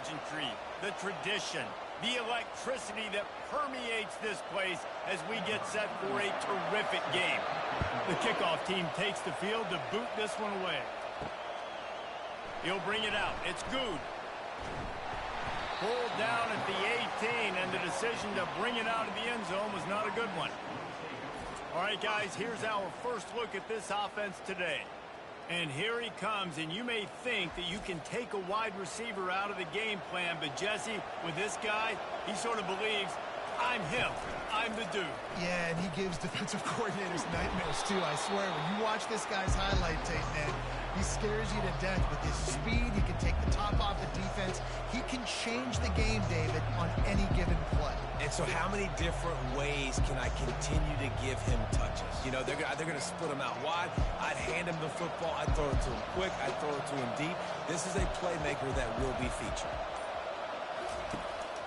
pageantry, the tradition, the electricity that permeates this place as we get set for a terrific game. The kickoff team takes the field to boot this one away. He'll bring it out. It's good. Pulled down at the 18, and the decision to bring it out of the end zone was not a good one. All right, guys, here's our first look at this offense today. And here he comes, and you may think that you can take a wide receiver out of the game plan, but Jesse, with this guy, he sort of believes, I'm him. I'm the dude. Yeah, and he gives defensive coordinators nightmares, too. I swear, when you watch this guy's highlight tape, man, he scares you to death with his speed. He can take the top off the defense. He can change the game, David, on any given play. And so how many different ways can I continue to give him touches? You know, they're going to split him out wide. I'd hand him the football. I'd throw it to him quick. I'd throw it to him deep. This is a playmaker that will be featured.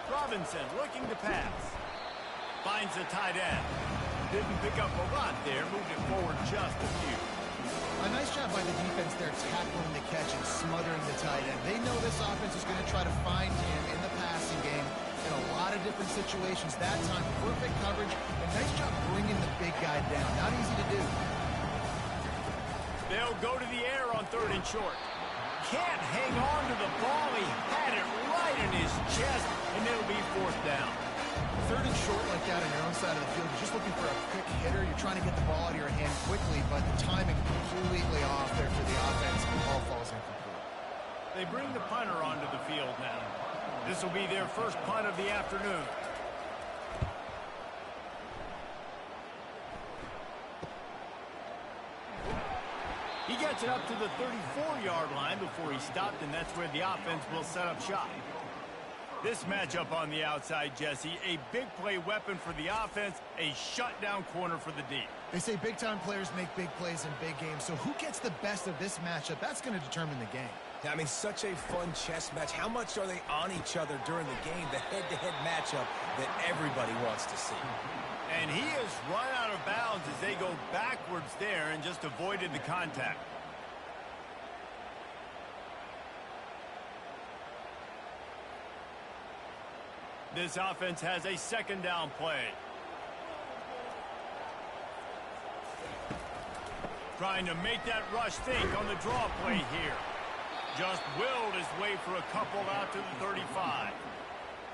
Robinson looking to pass. Finds the tight end. Didn't pick up a lot there. Moved it forward just a few. A nice job by the defense there tackling the catch and smothering the tight end. They know this offense is going to try to find him in the passing game in a lot of different situations. That time, perfect coverage, and nice job bringing the big guy down. Not easy to do. They'll go to the air on 3rd and short. Can't hang on to the ball. He had it right in his chest, and it'll be 4th down. 3rd and short like that on your own side of the field. You're just looking for a quick hitter. You're trying to get the ball out of your hand quickly, but the timing completely off there for the offense. The ball falls incomplete. They bring the punter onto the field now. This will be their first punt of the afternoon. He gets it up to the 34-yard line before he stopped, and that's where the offense will set up shop. This matchup on the outside, Jesse, a big play weapon for the offense, a shutdown corner for the deep. They say big-time players make big plays in big games, so who gets the best of this matchup? That's going to determine the game. Yeah, I mean, such a fun chess match. How much are they on each other during the game? The head-to-head matchup that everybody wants to see. And he has run out of bounds as they go backwards there and just avoided the contact. This offense has a 2nd down play. Trying to make that rush think on the draw play here. Just willed his way for a couple out to the 35.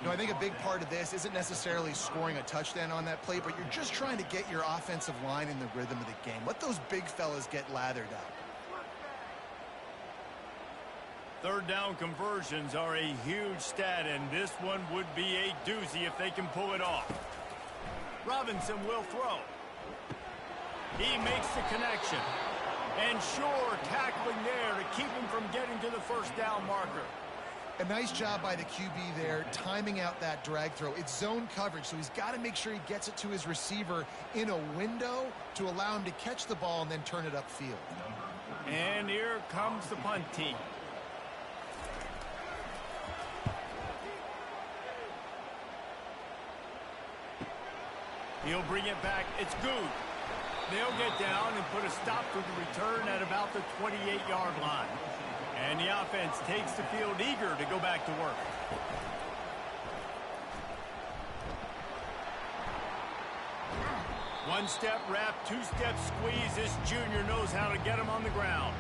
You know, I think a big part of this isn't necessarily scoring a touchdown on that play, but you're just trying to get your offensive line in the rhythm of the game. Let those big fellas get lathered up. 3rd down conversions are a huge stat, and this one would be a doozy if they can pull it off. Robinson will throw. He makes the connection. And sure, tackling there to keep him from getting to the 1st down marker. A nice job by the QB there, timing out that drag throw. It's zone coverage, so he's got to make sure he gets it to his receiver in a window to allow him to catch the ball and then turn it upfield. And here comes the punt team. He'll bring it back. It's good. They'll get down and put a stop to the return at about the 28-yard line. And the offense takes the field eager to go back to work. One-step wrap, two-step squeeze. This junior knows how to get him on the ground.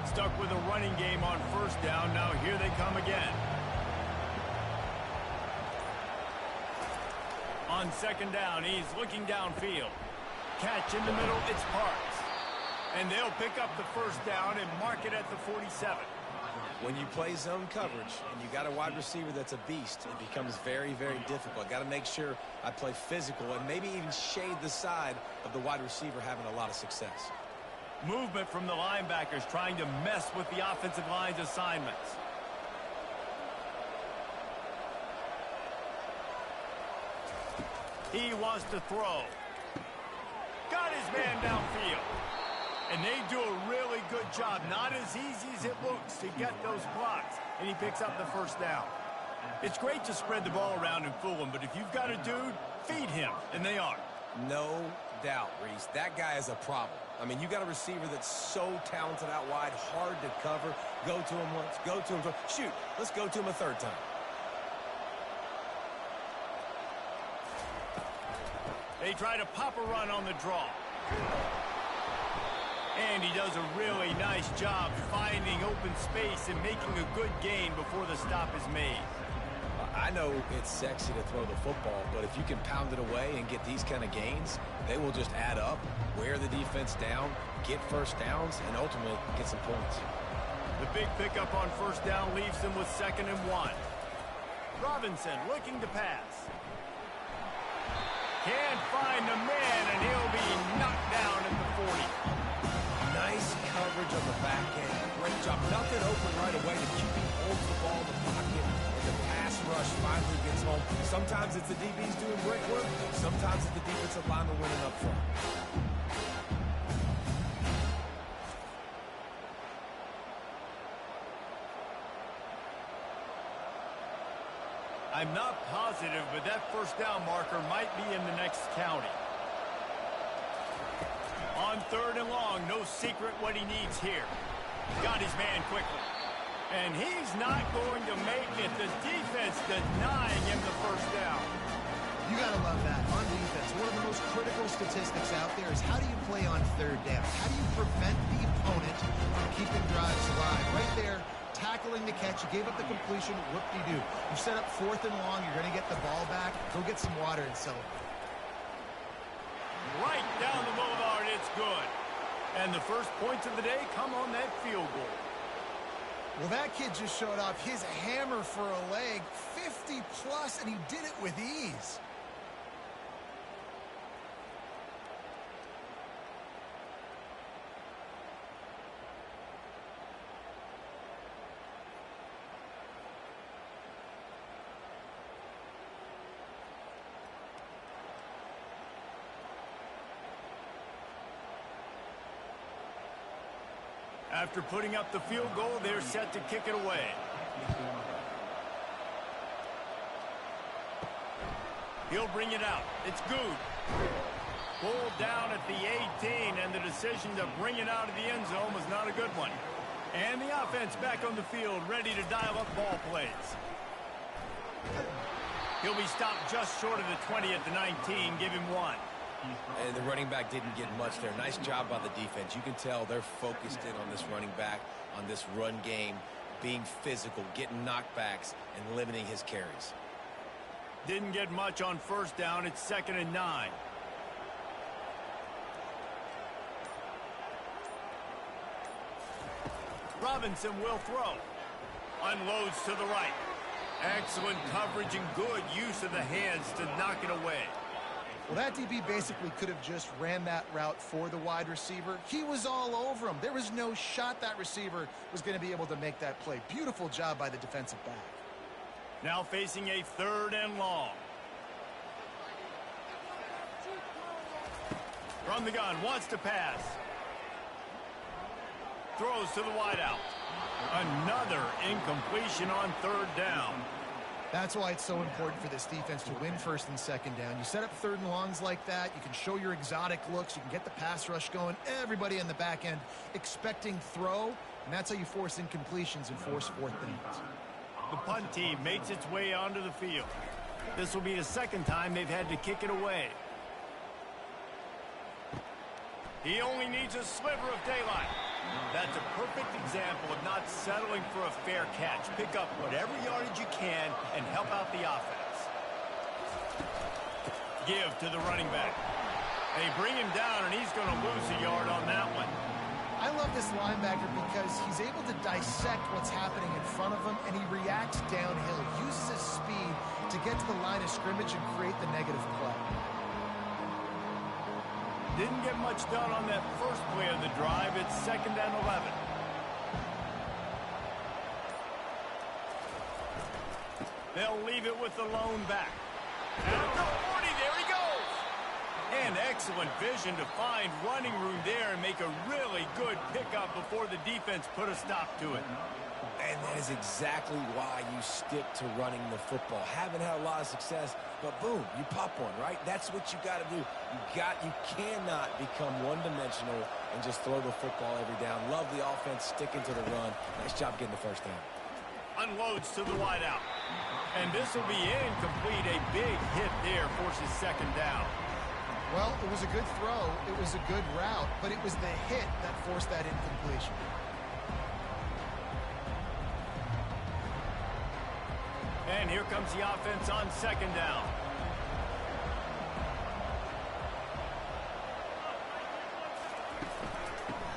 Stuck with a running game on 1st down. Now here they come again. On 2nd down, he's looking downfield. Catch in the middle, it's Parks. And they'll pick up the 1st down and mark it at the 47. When you play zone coverage and you got a wide receiver that's a beast, it becomes very, very difficult. Got to make sure I play physical and maybe even shade the side of the wide receiver having a lot of success. Movement from the linebackers trying to mess with the offensive line's assignments. He wants to throw. Got his man downfield. And they do a really good job. Not as easy as it looks to get those blocks. And he picks up the 1st down. It's great to spread the ball around and fool him, but if you've got a dude, feed him, and they are. No doubt, Reese. That guy is a problem. I mean, you got a receiver that's so talented out wide, hard to cover. Go to him once, go to him twice. Shoot, let's go to him a third time. They try to pop a run on the draw. And he does a really nice job finding open space and making a good gain before the stop is made. I know it's sexy to throw the football, but if you can pound it away and get these kind of gains, they will just add up, wear the defense down, get first downs, and ultimately get some points. The big pickup on first down leaves them with 2nd and 1. Robinson looking to pass. Can't find the man, and he'll be knocked down at the 40. Nice coverage on the back end. Great job. Nothing open right away. The QB holds the ball in the pocket, and the pass rush finally gets home. Sometimes it's the DBs doing great work. Sometimes it's the defensive lineman winning up front. I'm not positive, but that first down marker might be in the next county. On 3rd and long, no secret what he needs here. Got his man quickly. And he's not going to make it. The defense denying him the first down. You got to love that on defense. One of the most critical statistics out there is how do you play on 3rd down? How do you prevent the opponent from keeping drives alive? Right there, tackling the catch. You gave up the completion. Whoop-de-doo. You set up 4th and long. You're going to get the ball back. Go get some water and celebrate. Right down the boulevard, it's good. And the first points of the day come on that field goal. Well, that kid just showed off his hammer for a leg, 50-plus, and he did it with ease. After putting up the field goal, they're set to kick it away. He'll bring it out. It's good. Pulled down at the 18, and the decision to bring it out of the end zone was not a good one. And the offense back on the field, ready to dial up ball plays. He'll be stopped just short of the 20 at the 19. Give him 1. And the running back didn't get much there. Nice job by the defense. You can tell they're focused in on this running back, on this run game, being physical, getting knockbacks, and limiting his carries. Didn't get much on first down. It's 2nd and 9. Robinson will throw. Unloads to the right. Excellent coverage and good use of the hands to knock it away. Well, that DB basically could have just ran that route for the wide receiver. He was all over him. There was no shot that receiver was going to be able to make that play. Beautiful job by the defensive back. Now facing a 3rd and long. From the gun, wants to pass. Throws to the wideout. Another incompletion on 3rd down. That's why it's so important for this defense to win 1st and 2nd down. You set up 3rd and longs like that. You can show your exotic looks. You can get the pass rush going. Everybody in the back end expecting throw, and that's how you force incompletions and force 4th downs. The punt team makes its way onto the field. This will be the 2nd time they've had to kick it away. He only needs a sliver of daylight. That's a perfect example of not settling for a fair catch. Pick up whatever yardage you can and help out the offense. Give to the running back. They bring him down, and he's going to lose a yard on that one. I love this linebacker because he's able to dissect what's happening in front of him, and he reacts downhill, uses his speed to get to the line of scrimmage and create the negative play. Didn't get much done on that first play of the drive. It's 2nd and 11. They'll leave it with the lone back. At the 40, there he goes. And excellent vision to find running room there and make a really good pickup before the defense put a stop to it. And that is exactly why you stick to running the football. Haven't had a lot of success, but boom, you pop one, right? That's what you got to do. You cannot become one-dimensional and just throw the football every down. Love the offense sticking to the run. Nice job getting the first down. Unloads to the wideout. And this will be incomplete. A big hit there forces second down. Well, it was a good throw. It was a good route, but it was the hit that forced that incompletion. And here comes the offense on second down.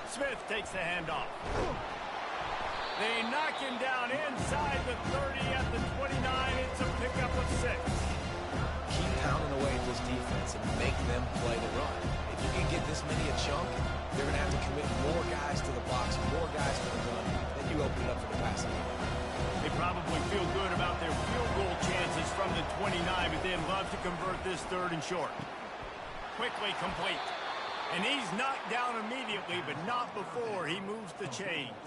Smith takes the handoff. They knock him down inside the 30 at the 29. It's a pickup of 6. Keep pounding away at this defense and make them play the run. If you can get this many a chunk, they're going to have to commit more guys to the box, more guys to the run, then you open it up for the passing game. They probably feel good about their field goal chances from the 29, but they'd love to convert this third and short. Quickly complete. And he's knocked down immediately, but not before he moves the chains.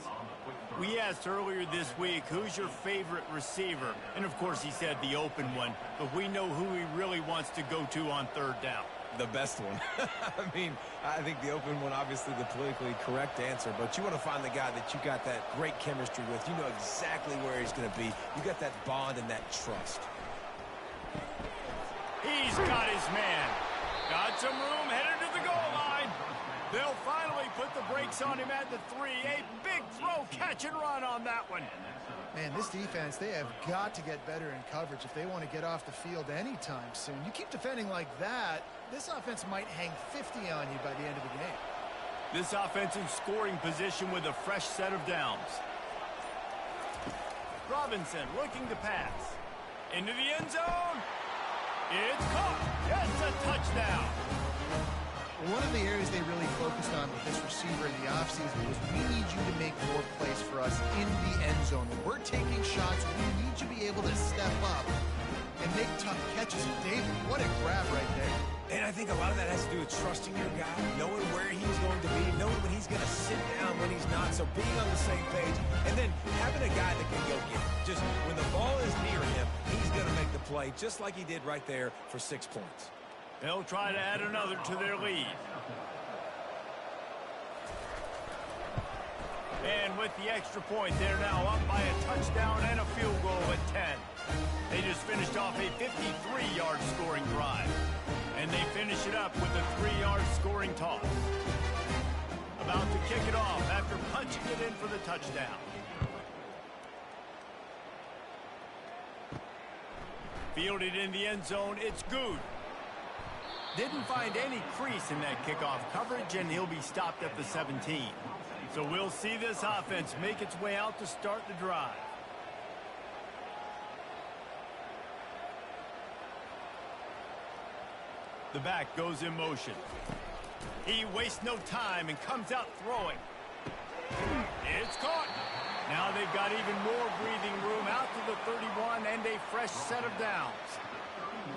We asked earlier this week, who's your favorite receiver? And, of course, he said the open one, but we know who he really wants to go to on third down. The best one. I mean, I think the open one, obviously the politically correct answer, but you want to find the guy that you got that great chemistry with. You know exactly where he's going to be. You got that bond and that trust. He's got his man. Got some room, headed to the goal line. They'll finally put the brakes on him at the 3. A big throw, catch and run on that one. Man, this defense, they have got to get better in coverage if they want to get off the field anytime soon. You keep defending like that, this offense might hang 50 on you by the end of the game. This offense in scoring position with a fresh set of downs. Robinson looking to pass. Into the end zone. It's caught. It's a touchdown. One of the areas they really focused on with this receiver in the offseason was we need you to make more plays for us in the end zone. When we're taking shots, we need you to be able to step up and make tough catches. And David, what a grab right there. And I think a lot of that has to do with trusting your guy, knowing where he's going to be, knowing when he's going to sit down, when he's not. So being on the same page, and then having a guy that can go get it. Just when the ball is near him, he's going to make the play, just like he did right there for 6 points. They'll try to add another to their lead. And with the extra point, they're now up by a touchdown and a field goal at 10. They just finished off a 53-yard scoring drive. And they finish it up with a 3-yard scoring toss. About to kick it off after punching it in for the touchdown. Fielded in the end zone, it's good. Didn't find any crease in that kickoff coverage, and he'll be stopped at the 17. So we'll see this offense make its way out to start the drive. The back goes in motion. He wastes no time and comes out throwing. It's caught. Now they've got even more breathing room out to the 31 and a fresh set of downs.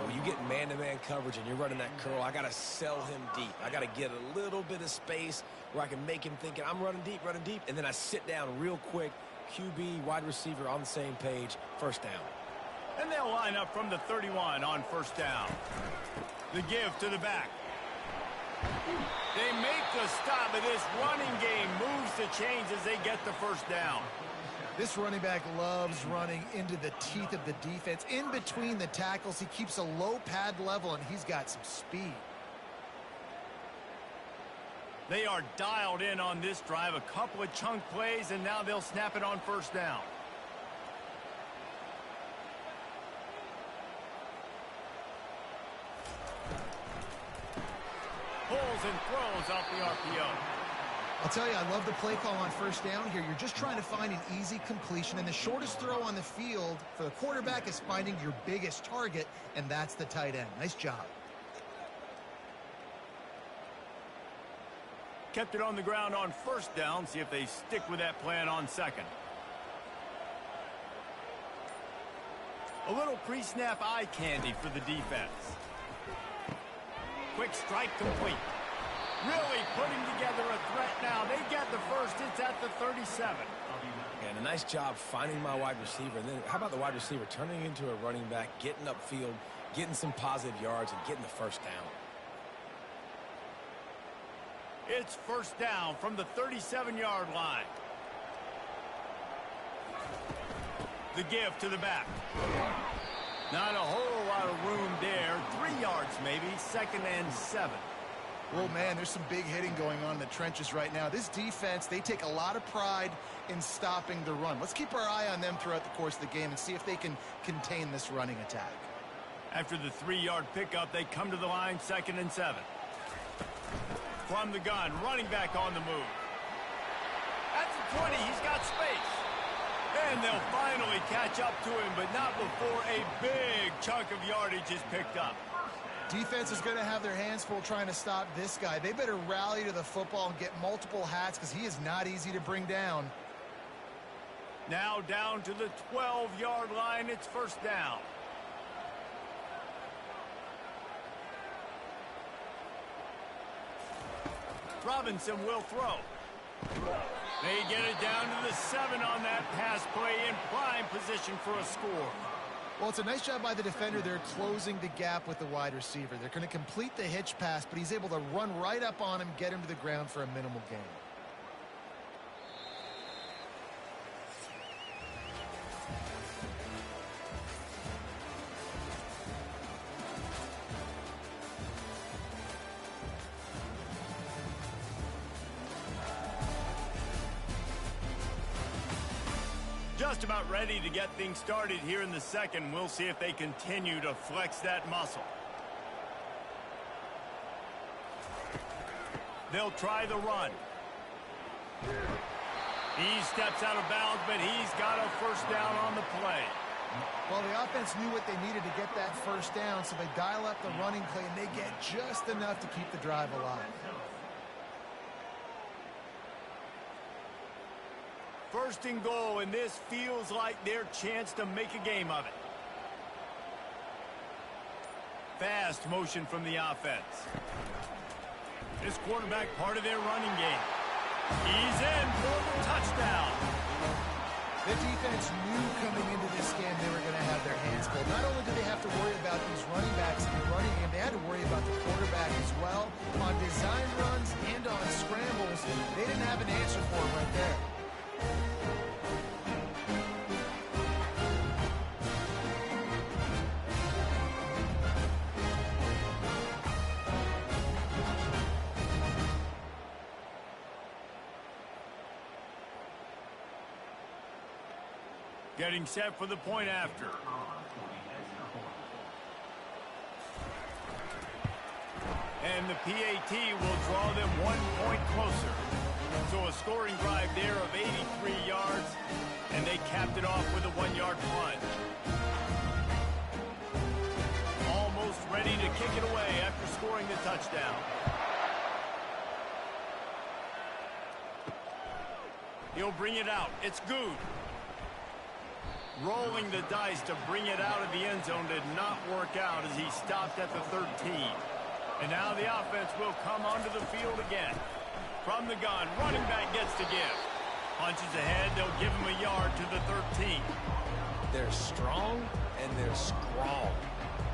When you get man-to-man coverage and you're running that curl, I got to sell him deep. I got to get a little bit of space where I can make him think I'm running deep, and then I sit down real quick. QB, wide receiver on the same page, first down. And they'll line up from the 31 on first down. The give to the back. They make the stop, but this running game moves the chains as they get the first down. This running back loves running into the teeth of the defense. In between the tackles, he keeps a low pad level, and he's got some speed. They are dialed in on this drive. A couple of chunk plays, and now they'll snap it on first down. Pulls and throws off the RPO. I'll tell you, I love the play call on first down here. You're just trying to find an easy completion, and the shortest throw on the field for the quarterback is finding your biggest target, and that's the tight end. Nice job. Kept it on the ground on first down. See if they stick with that plan on second. A little pre-snap eye candy for the defense. Quick strike complete. Really putting together a threat now. They get the first. It's at the 37. And nice job finding my wide receiver. And then how about the wide receiver turning into a running back, getting upfield, getting some positive yards, and getting the first down. It's first down from the 37-yard line. The give to the back. Not a whole lot of room there. 3 yards maybe, 2nd and 7. Well, man, there's some big hitting going on in the trenches right now. This defense, they take a lot of pride in stopping the run. Let's keep our eye on them throughout the course of the game and see if they can contain this running attack. After the 3-yard pickup, they come to the line, 2nd and 7. From the gun, running back on the move. At the 20, he's got space. And they'll finally catch up to him, but not before a big chunk of yardage is picked up. Defense is going to have their hands full trying to stop this guy. They better rally to the football and get multiple hats because he is not easy to bring down. Now down to the 12-yard line. It's first down. Robinson will throw. They get it down to the 7 on that pass play in prime position for a score. Well, it's a nice job by the defender. They're closing the gap with the wide receiver. They're going to complete the hitch pass, but he's able to run right up on him, get him to the ground for a minimal gain. Just about ready to get things started here in the second. We'll see if they continue to flex that muscle. They'll try the run. He steps out of bounds, but he's got a first down on the play. Well, the offense knew what they needed to get that first down, so they dial up the running play, and they get just enough to keep the drive alive. First and goal, and this feels like their chance to make a game of it. Fast motion from the offense. This quarterback part of their running game. He's in for the touchdown. The defense knew coming into this game they were going to have their hands full. Not only did they have to worry about these running backs in the running game, they had to worry about the quarterback as well. On design runs and on scrambles, they didn't have an answer for him right there. Getting set for the point after. And the PAT will draw them 1 point closer. So a scoring drive there of 83 yards, and they capped it off with a 1-yard plunge. Almost ready to kick it away after scoring the touchdown. He'll bring it out. It's good. Rolling the dice to bring it out of the end zone did not work out as he stopped at the 13. And now the offense will come onto the field again. From the gun, running back gets to give. Punches ahead, they'll give him a yard to the 13. They're strong and they're strong.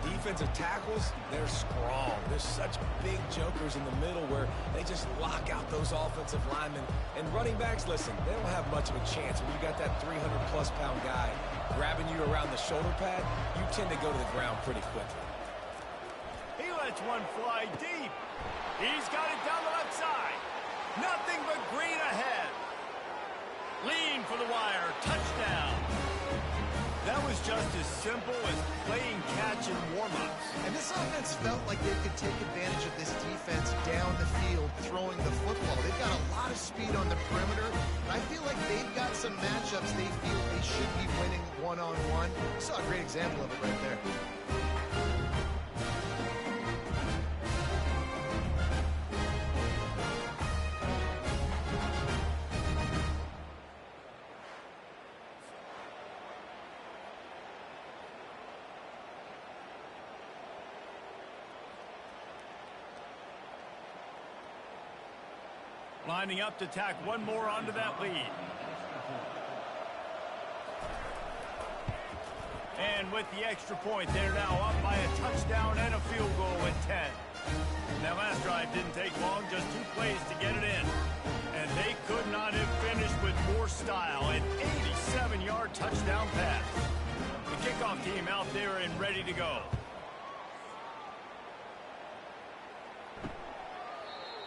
Defensive tackles, they're strong. There's such big jokers in the middle where they just lock out those offensive linemen. And running backs, listen, they don't have much of a chance. When you got that 300-plus pound guy grabbing you around the shoulder pad, you tend to go to the ground pretty quickly. He lets one fly deep. He's got it down the left side. Nothing but green ahead. Lean for the wire. Touchdown. That was just as simple as playing catch in warm-ups. And this offense felt like they could take advantage of this defense down the field, throwing the football. They've got a lot of speed on the perimeter, and I feel like they've got some matchups they feel they should be winning one-on-one. You saw a great example of it right there. Lining up to tack one more onto that lead. And with the extra point, they're now up by a touchdown and a field goal at 10. That last drive didn't take long, just 2 plays to get it in. And they could not have finished with more style. An 87-yard touchdown pass. The kickoff team out there and ready to go.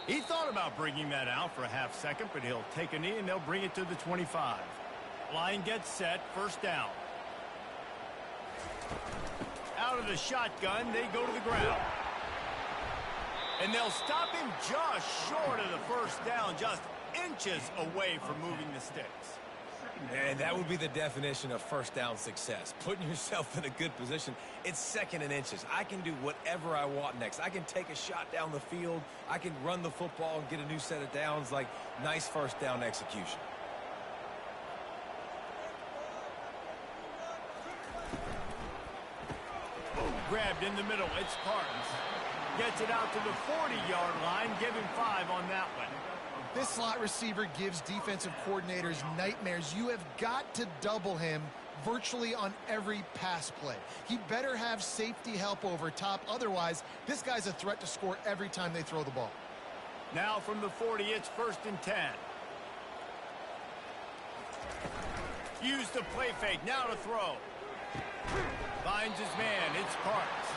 He thought about bringing that out for a half second, but he'll take a knee and they'll bring it to the 25. Line gets set, first down. Out of the shotgun, they go to the ground. And they'll stop him just short of the first down, just inches away from moving the sticks. And that would be the definition of first down success. Putting yourself in a good position. It's second and inches. I can do whatever I want next. I can take a shot down the field. I can run the football and get a new set of downs. Like, nice first down execution. Grabbed in the middle. It's Cartons. Gets it out to the 40-yard line. Give him 5 on that one. This slot receiver gives defensive coordinators nightmares. You have got to double him virtually on every pass play. He better have safety help over top. Otherwise, this guy's a threat to score every time they throw the ball. Now from the 40, it's 1st and 10. Use the play fake. Now to throw. Finds his man. It's Parks.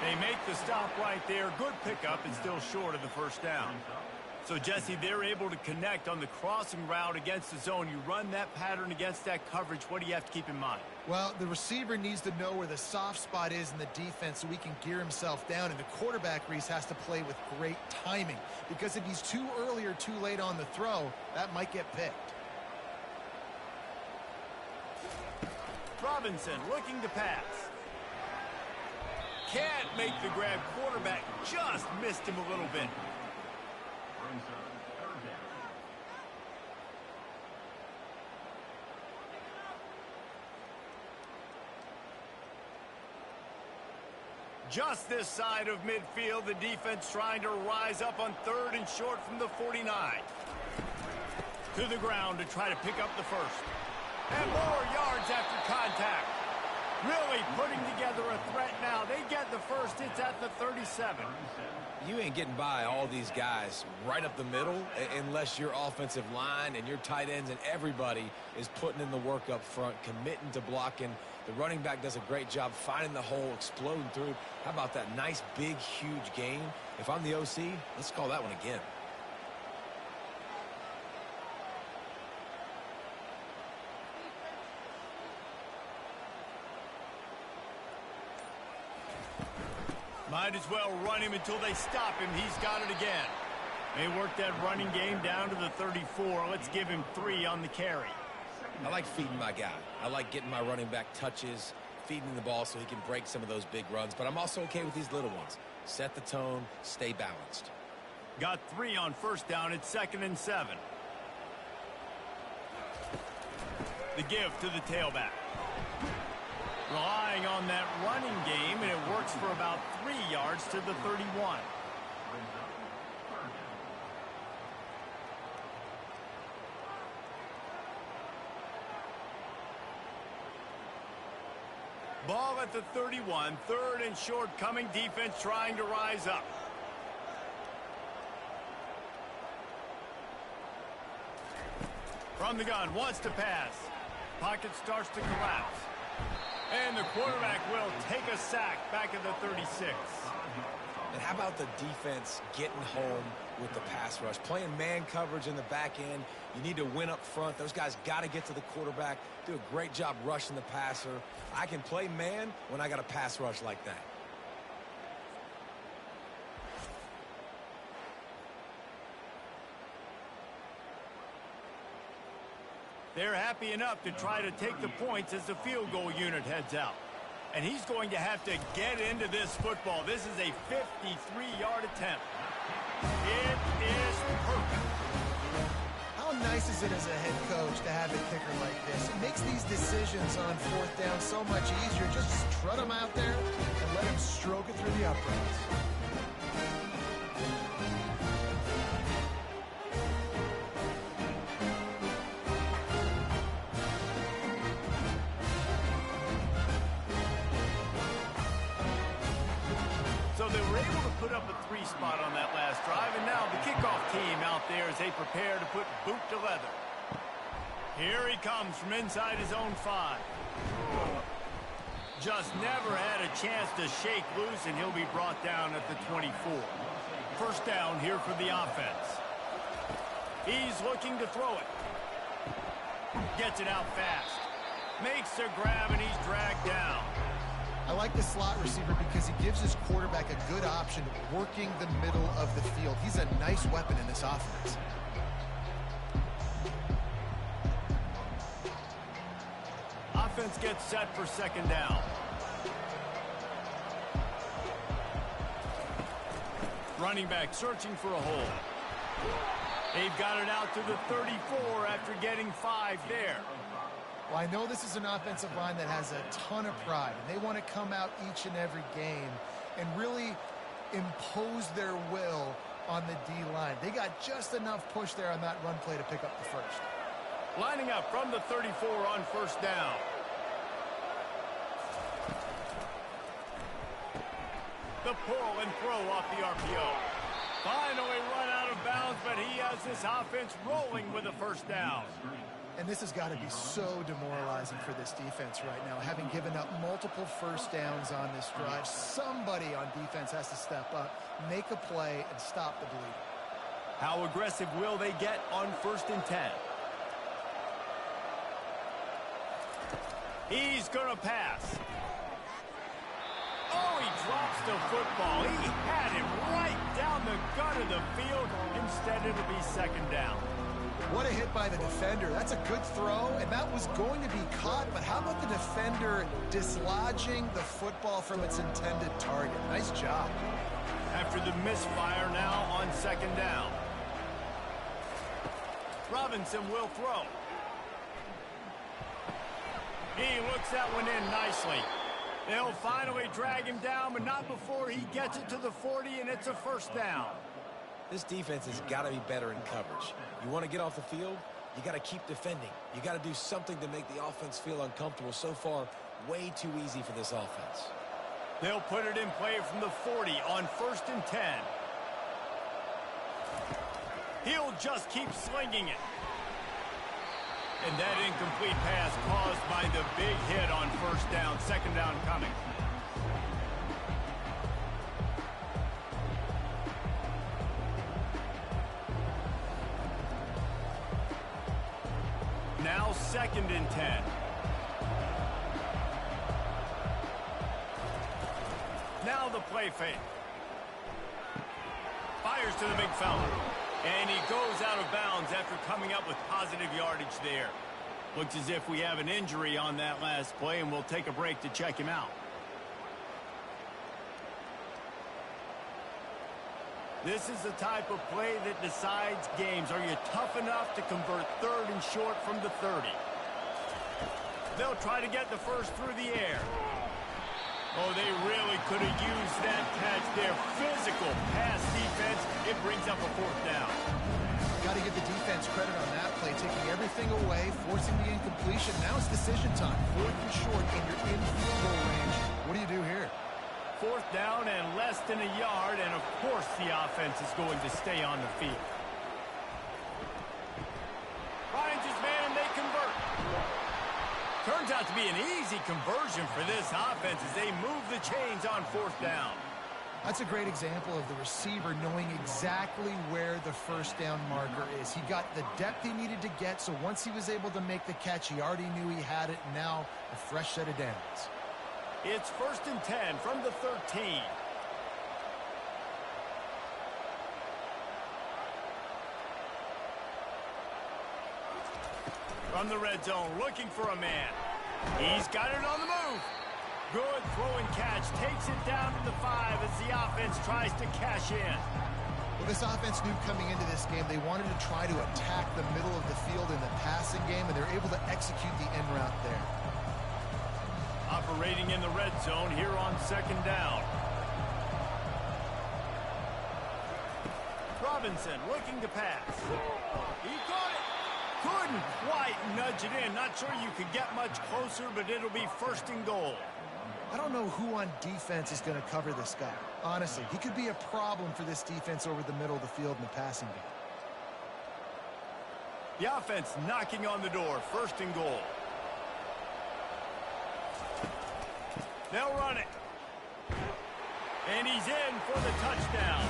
They make the stop right there. Good pickup and still short of the first down. So, Jesse, they're able to connect on the crossing route against the zone. You run that pattern against that coverage. What do you have to keep in mind? Well, the receiver needs to know where the soft spot is in the defense so he can gear himself down. And the quarterback, Reese, has to play with great timing. Because if he's too early or too late on the throw, that might get picked. Robinson looking to pass. Can't make the grab. Quarterback just missed him a little bit. Just this side of midfield, the defense trying to rise up on 3rd and short from the 49. To the ground to try to pick up the first. And more yards after contact. Really putting together a threat now. They get the first. It's at the 37. You ain't getting by all these guys right up the middle unless your offensive line and your tight ends and everybody is putting in the work up front, committing to blocking. The running back does a great job finding the hole, exploding through. How about that nice, big, huge gain? If I'm the OC, let's call that one again. Might as well run him until they stop him. He's got it again. They work that running game down to the 34. Let's give him 3 on the carry. I like feeding my guy. I like getting my running back touches, feeding the ball so he can break some of those big runs. But I'm also okay with these little ones. Set the tone, stay balanced. Got 3 on first down. It's 2nd and 7. The give to the tailback. Relying on that running game, and it works for about 3 yards to the 31. Ball at the 31, 3rd and short coming. Defense trying to rise up. From the gun, wants to pass. Pocket starts to collapse. And the quarterback will take a sack back at the 36. And how about the defense getting home with the pass rush? Playing man coverage in the back end. You need to win up front. Those guys got to get to the quarterback. Do a great job rushing the passer. I can play man when I got a pass rush like that. They're happy enough to try to take the points as the field goal unit heads out. And he's going to have to get into this football. This is a 53-yard attempt. It is perfect. How nice is it as a head coach to have a kicker like this? It makes these decisions on 4th down so much easier. Just strut him out there and let him stroke it through the uprights. put up a 3 spot on that last drive, and now the kickoff team out there as they prepare to put boot to leather. Here he comes from inside his own 5. Just never had a chance to shake loose, and he'll be brought down at the 24. First down here for the offense. He's looking to throw it. Gets it out fast. Makes a grab, and he's dragged down. I like the slot receiver because he gives his quarterback a good option working the middle of the field. He's a nice weapon in this offense. Offense gets set for second down. Running back searching for a hole. They've got it out to the 34 after getting 5 there. Well, I know this is an offensive line that has a ton of pride, and they want to come out each and every game and really impose their will on the D-line. They got just enough push there on that run play to pick up the first. Lining up from the 34 on first down. The pull and throw off the RPO. Finally run out of bounds, but he has this offense rolling with a first down. And this has got to be so demoralizing for this defense right now. Having given up multiple first downs on this drive, somebody on defense has to step up, make a play, and stop the bleeding. How aggressive will they get on 1st and 10? He's going to pass. Oh, he drops the football. He had him right down the gut of the field. Instead, it'll be second down. What a hit by the defender. That's a good throw, and that was going to be caught, but how about the defender dislodging the football from its intended target? Nice job. After the misfire now on second down. Robinson will throw. He looks that one in nicely. They'll finally drag him down, but not before he gets it to the 40, and it's a first down. This defense has got to be better in coverage. You want to get off the field, you got to keep defending. You got to do something to make the offense feel uncomfortable. So far, way too easy for this offense. They'll put it in play from the 40 on 1st and 10. He'll just keep slinging it. And that incomplete pass caused by the big hit on first down. Second down coming. Now 2nd and 10. Now the play fake. Fires to the big fella. And he goes out of bounds after coming up with positive yardage there. Looks as if we have an injury on that last play, and we'll take a break to check him out. This is the type of play that decides games. Are you tough enough to convert 3rd and short from the 30? They'll try to get the first through the air. Oh, they really could have used that catch there. Physical pass defense. It brings up a 4th down. Got to give the defense credit on that play, taking everything away, forcing the incompletion. Now it's decision time. 4th and short, and you're in field goal range. What do you do here? 4th down and less than a yard, and of course the offense is going to stay on the field. Finds his man, they convert. Turns out to be an easy conversion for this offense as they move the chains on 4th down. That's a great example of the receiver knowing exactly where the first down marker is. He got the depth he needed to get, so once he was able to make the catch, he already knew he had it, and now a fresh set of downs. It's 1st and 10 from the 13. From the red zone, looking for a man. He's got it on the move. Good throw and catch. Takes it down to the 5 as the offense tries to cash in. Well, this offense knew coming into this game they wanted to try to attack the middle of the field in the passing game, and they're able to execute the end route there. Operating in the red zone here on 2nd down. Robinson looking to pass. He caught it. Couldn't quite nudge it in. Not sure you could get much closer, but it'll be 1st and goal. I don't know who on defense is going to cover this guy. Honestly, he could be a problem for this defense over the middle of the field in the passing game. The offense knocking on the door. First and goal. They'll run it. And he's in for the touchdown.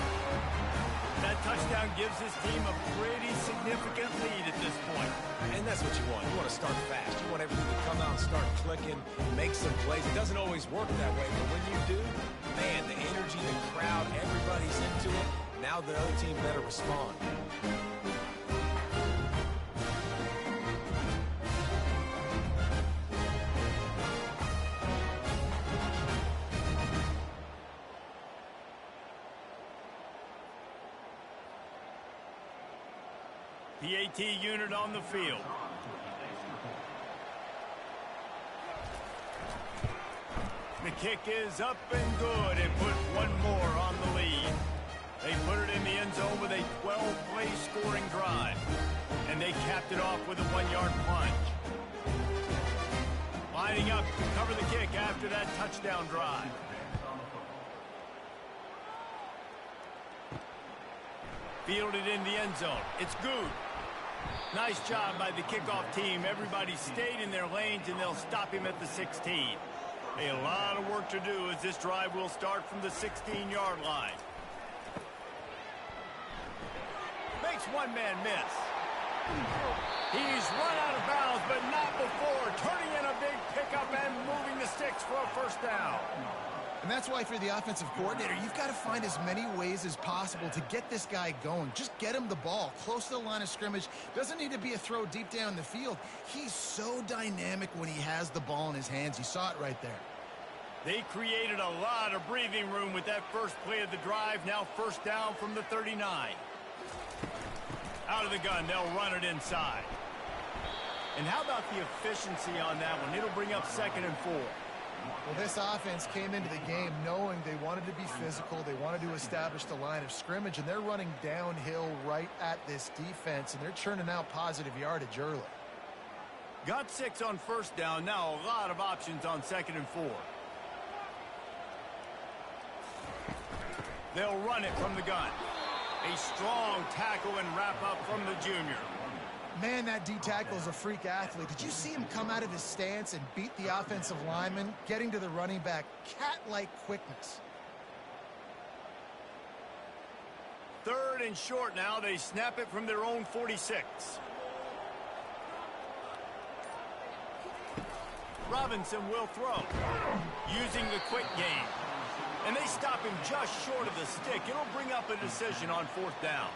That touchdown gives his team a pretty significant lead at this point. And that's what you want. You want to start fast. You want everything to come out and start clicking, make some plays. It doesn't always work that way, but when you do, man, the energy, the crowd, everybody's into it. Now the other team better respond. PAT unit on the field. The kick is up and good and put one more on the lead. They put it in the end zone with a 12-play scoring drive. And they capped it off with a 1-yard plunge. Lining up to cover the kick after that touchdown drive. Fielded in the end zone. It's good. Nice job by the kickoff team. Everybody stayed in their lanes, and they'll stop him at the 16. A lot of work to do as this drive will start from the 16-yard line. Makes one man miss. He's run out of bounds, but not before. Turning in a big pickup and moving the sticks for a first down. And that's why for the offensive coordinator, you've got to find as many ways as possible to get this guy going. Just get him the ball close to the line of scrimmage. Doesn't need to be a throw deep down the field. He's so dynamic when he has the ball in his hands. You saw it right there. They created a lot of breathing room with that first play of the drive. Now first down from the 39. Out of the gun, they'll run it inside. And how about the efficiency on that one? It'll bring up 2nd and 4. Well, this offense came into the game knowing they wanted to be physical. They wanted to establish the line of scrimmage, and they're running downhill right at this defense, and they're churning out positive yardage early. Got 6 on first down. Now a lot of options on 2nd and 4. They'll run it from the gun. A strong tackle and wrap up from the junior. Man, that D-tackle is a freak athlete. Did you see him come out of his stance and beat the offensive lineman, getting to the running back? Cat-like quickness. 3rd and short now. They snap it from their own 46. Robinson will throw. Using the quick game. And they stop him just short of the stick. It'll bring up a decision on 4th down.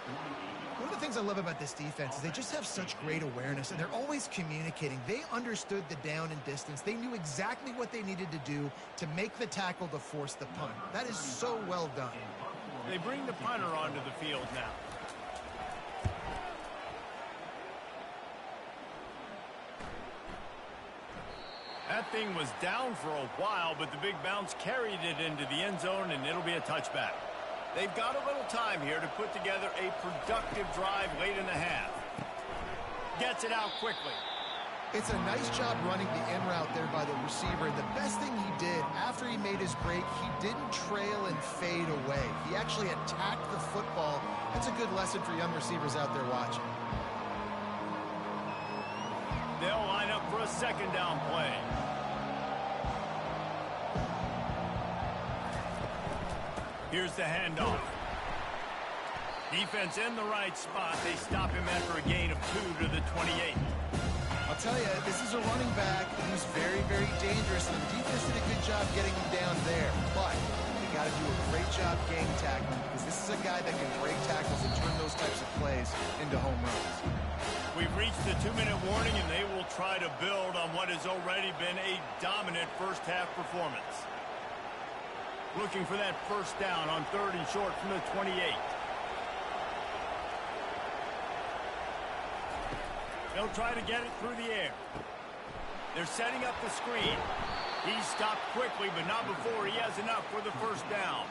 One of the things I love about this defense is they just have such great awareness, and they're always communicating. They understood the down and distance. They knew exactly what they needed to do to make the tackle to force the punt. That is so well done. They bring the punter onto the field now. That thing was down for a while, but the big bounce carried it into the end zone, and it'll be a touchback. They've got a little time here to put together a productive drive late in the half. Gets it out quickly. It's a nice job running the in route there by the receiver. And the best thing he did after he made his break, he didn't trail and fade away. He actually attacked the football. That's a good lesson for young receivers out there watching. They'll line up for a 2nd down play. Here's the handoff. Defense in the right spot. They stop him after a gain of 2 to the 28. I'll tell you, this is a running back who's very, very dangerous, and the defense did a good job getting him down there. But they got to do a great job gang tackling, because this is a guy that can break tackles and turn those types of plays into home runs. We've reached the 2-minute warning, and they will try to build on what has already been a dominant first-half performance. Looking for that first down on 3rd and short from the 28. They'll try to get it through the air. They're setting up the screen. He's stopped quickly, but not before he has enough for the first down.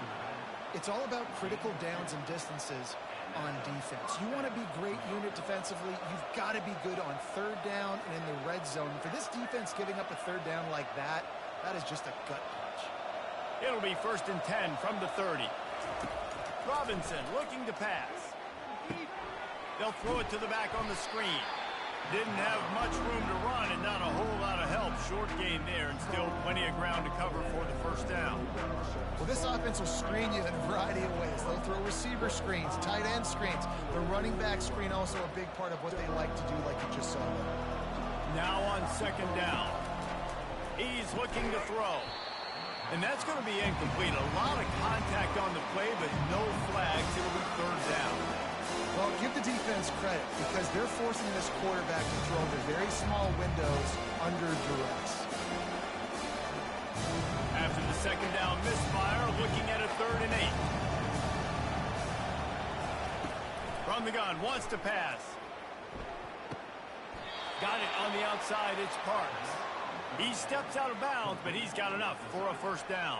It's all about critical downs and distances on defense. You want to be great unit defensively, you've got to be good on 3rd down and in the red zone. For this defense giving up a 3rd down like that, that is just a gut punch. It'll be 1st and 10 from the 30. Robinson looking to pass. They'll throw it to the back on the screen. Didn't have much room to run and not a whole lot of help. Short gain there and still plenty of ground to cover for the 1st down. Well, this offense will screen you in a variety of ways. They'll throw receiver screens, tight end screens. The running back screen also a big part of what they like to do, like you just saw them. Now on 2nd down. He's looking to throw. And that's going to be incomplete. A lot of contact on the play, but no flags. It'll be 3rd down. Well, give the defense credit because they're forcing this quarterback to throw into very small windows under duress. After the 2nd down misfire, looking at a 3rd and 8. From the gun, wants to pass. Got it on the outside, it's Parks. He steps out of bounds, but he's got enough for a 1st down.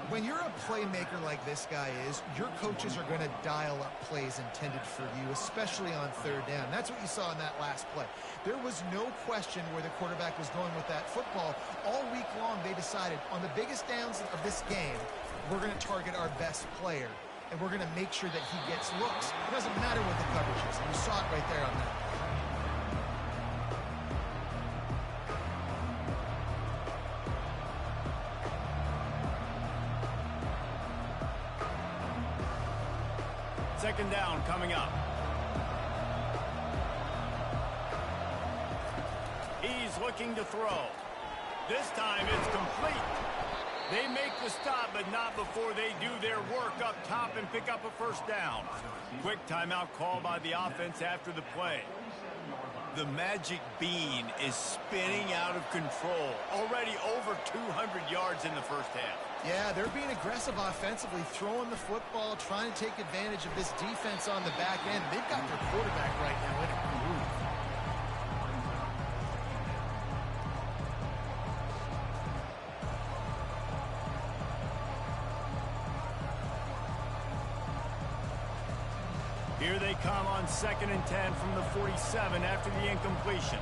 When you're a playmaker like this guy is, your coaches are going to dial up plays intended for you, especially on 3rd down. That's what you saw in that last play. There was no question where the quarterback was going with that football. All week long, they decided on the biggest downs of this game, we're going to target our best player, and we're going to make sure that he gets looks. It doesn't matter what the coverage is, and you saw it right there on that. Second down coming up. He's looking to throw. This time it's complete. They make the stop, but not before they do their work up top and pick up a 1st down. Quick timeout call by the offense after the play. The magic bean is spinning out of control. Already over 200 yards in the 1st half. Yeah, they're being aggressive offensively, throwing the football, trying to take advantage of this defense on the back end. They've got their quarterback right now in a groove. Here they come on 2nd and 10 from the 47 after the incompletion.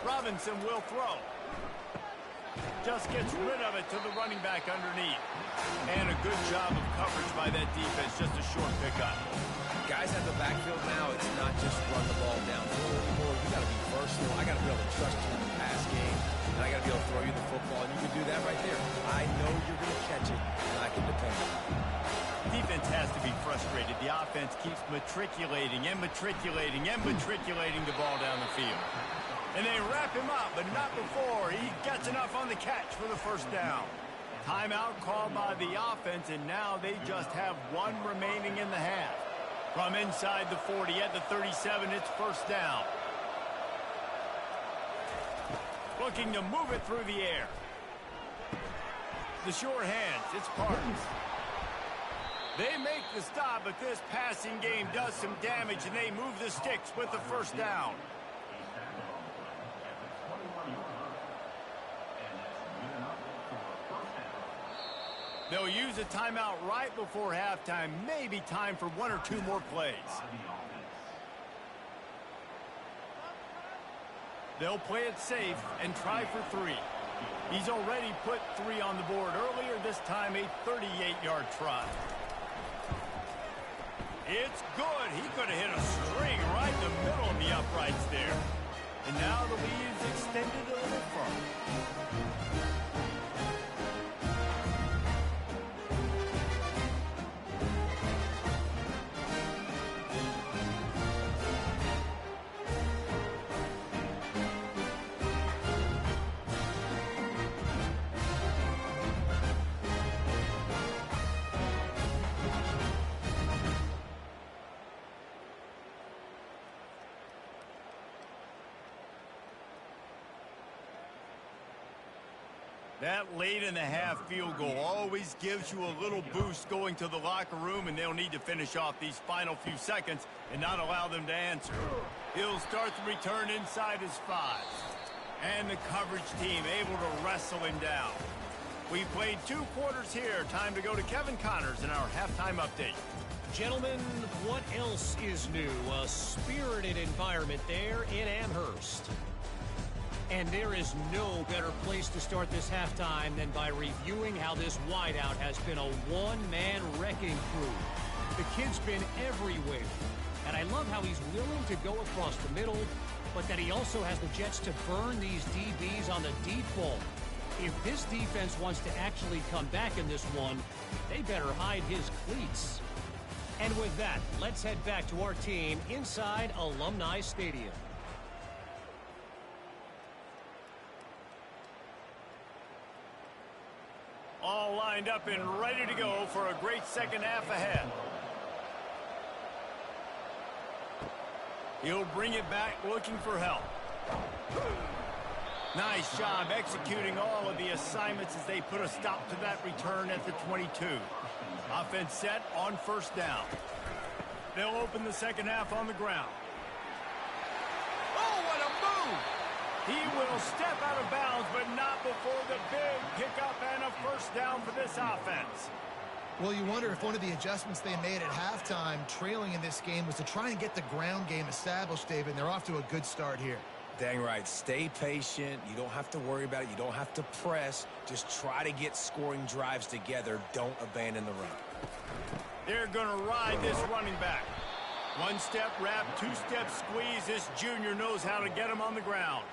Robinson will throw. Just gets rid of it to the running back underneath. And a good job of coverage by that defense. Just a short pickup. Guys at the backfield now, it's not just run the ball downfield anymore. You got to be versatile. I got to be able to trust you in the pass game. And I got to be able to throw you the football. And you can do that right there. I know you're going to catch it, and I can depend on it. Defense has to be frustrated. The offense keeps matriculating and matriculating and matriculating the ball down the field. And they wrap him up, but not before he gets enough on the catch for the 1st down. Timeout called by the offense, and now they just have 1 remaining in the half. From inside the 40 at the 37, it's 1st down. Looking to move it through the air. The sure hands, it's Parks. They make the stop, but this passing game does some damage, and they move the sticks with the 1st down. They'll use a timeout right before halftime. Maybe time for 1 or 2 more plays. They'll play it safe and try for 3. He's already put 3 on the board earlier, this time a 38-yard try. It's good. He could have hit a string right in the middle of the uprights there. And now the lead is extended a little further. That late-in-the-half field goal always gives you a little boost going to the locker room, and they'll need to finish off these final few seconds and not allow them to answer. He'll start the return inside his 5. And the coverage team able to wrestle him down. We played 2 quarters here. Time to go to Kevin Connors in our halftime update. Gentlemen, what else is new? A spirited environment there in Amherst. And there is no better place to start this halftime than by reviewing how this wideout has been a one-man wrecking crew. The kid's been everywhere. And I love how he's willing to go across the middle, but that he also has the jets to burn these DBs on the deep ball. If this defense wants to actually come back in this one, they better hide his cleats. And with that, let's head back to our team inside Alumni Stadium. All lined up and ready to go for a great second half ahead. He'll bring it back looking for help. Nice job executing all of the assignments as they put a stop to that return at the 22. Offense set on first down. They'll open the second half on the ground. Oh, what a move! He will step out of bounds, but not before the big pickup and a first down for this offense. Well, you wonder if one of the adjustments they made at halftime, trailing in this game, was to try and get the ground game established, David, and they're off to a good start here. Dang right. Stay patient. You don't have to worry about it. You don't have to press. Just try to get scoring drives together. Don't abandon the run. They're going to ride this running back. One-step wrap, two-step squeeze. This junior knows how to get him on the ground.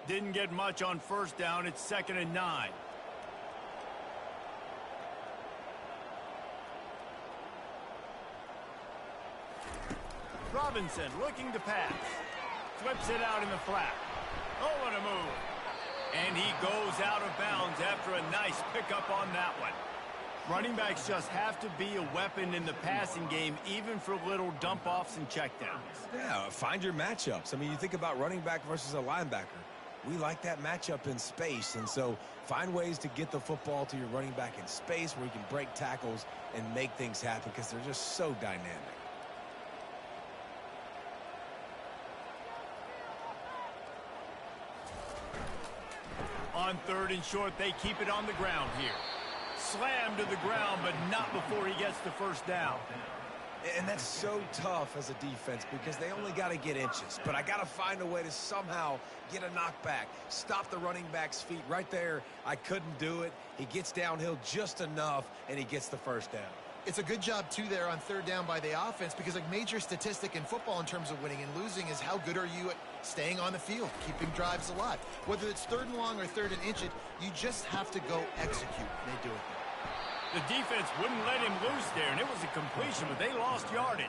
Didn't get much on first down. It's 2nd and 9. Robinson looking to pass. Flips it out in the flat. Oh, what a move. And he goes out of bounds after a nice pickup on that one. Running backs just have to be a weapon in the passing game, even for little dump-offs and checkdowns. Yeah, find your matchups. I mean, you think about running back versus a linebacker. We like that matchup in space, and so find ways to get the football to your running back in space where you can break tackles and make things happen because they're just so dynamic. On 3rd and short, they keep it on the ground here. Slammed to the ground, but not before he gets the first down. And that's so tough as a defense because they only got to get inches. But I got to find a way to somehow get a knockback, stop the running back's feet right there. I couldn't do it. He gets downhill just enough, and he gets the first down. It's a good job, too, there on 3rd down by the offense because a major statistic in football in terms of winning and losing is how good are you at staying on the field, keeping drives alive. Whether it's 3rd and long or 3rd and inch it, you just have to go execute, and they do it. The defense wouldn't let him loose there, and it was a completion, but they lost yardage.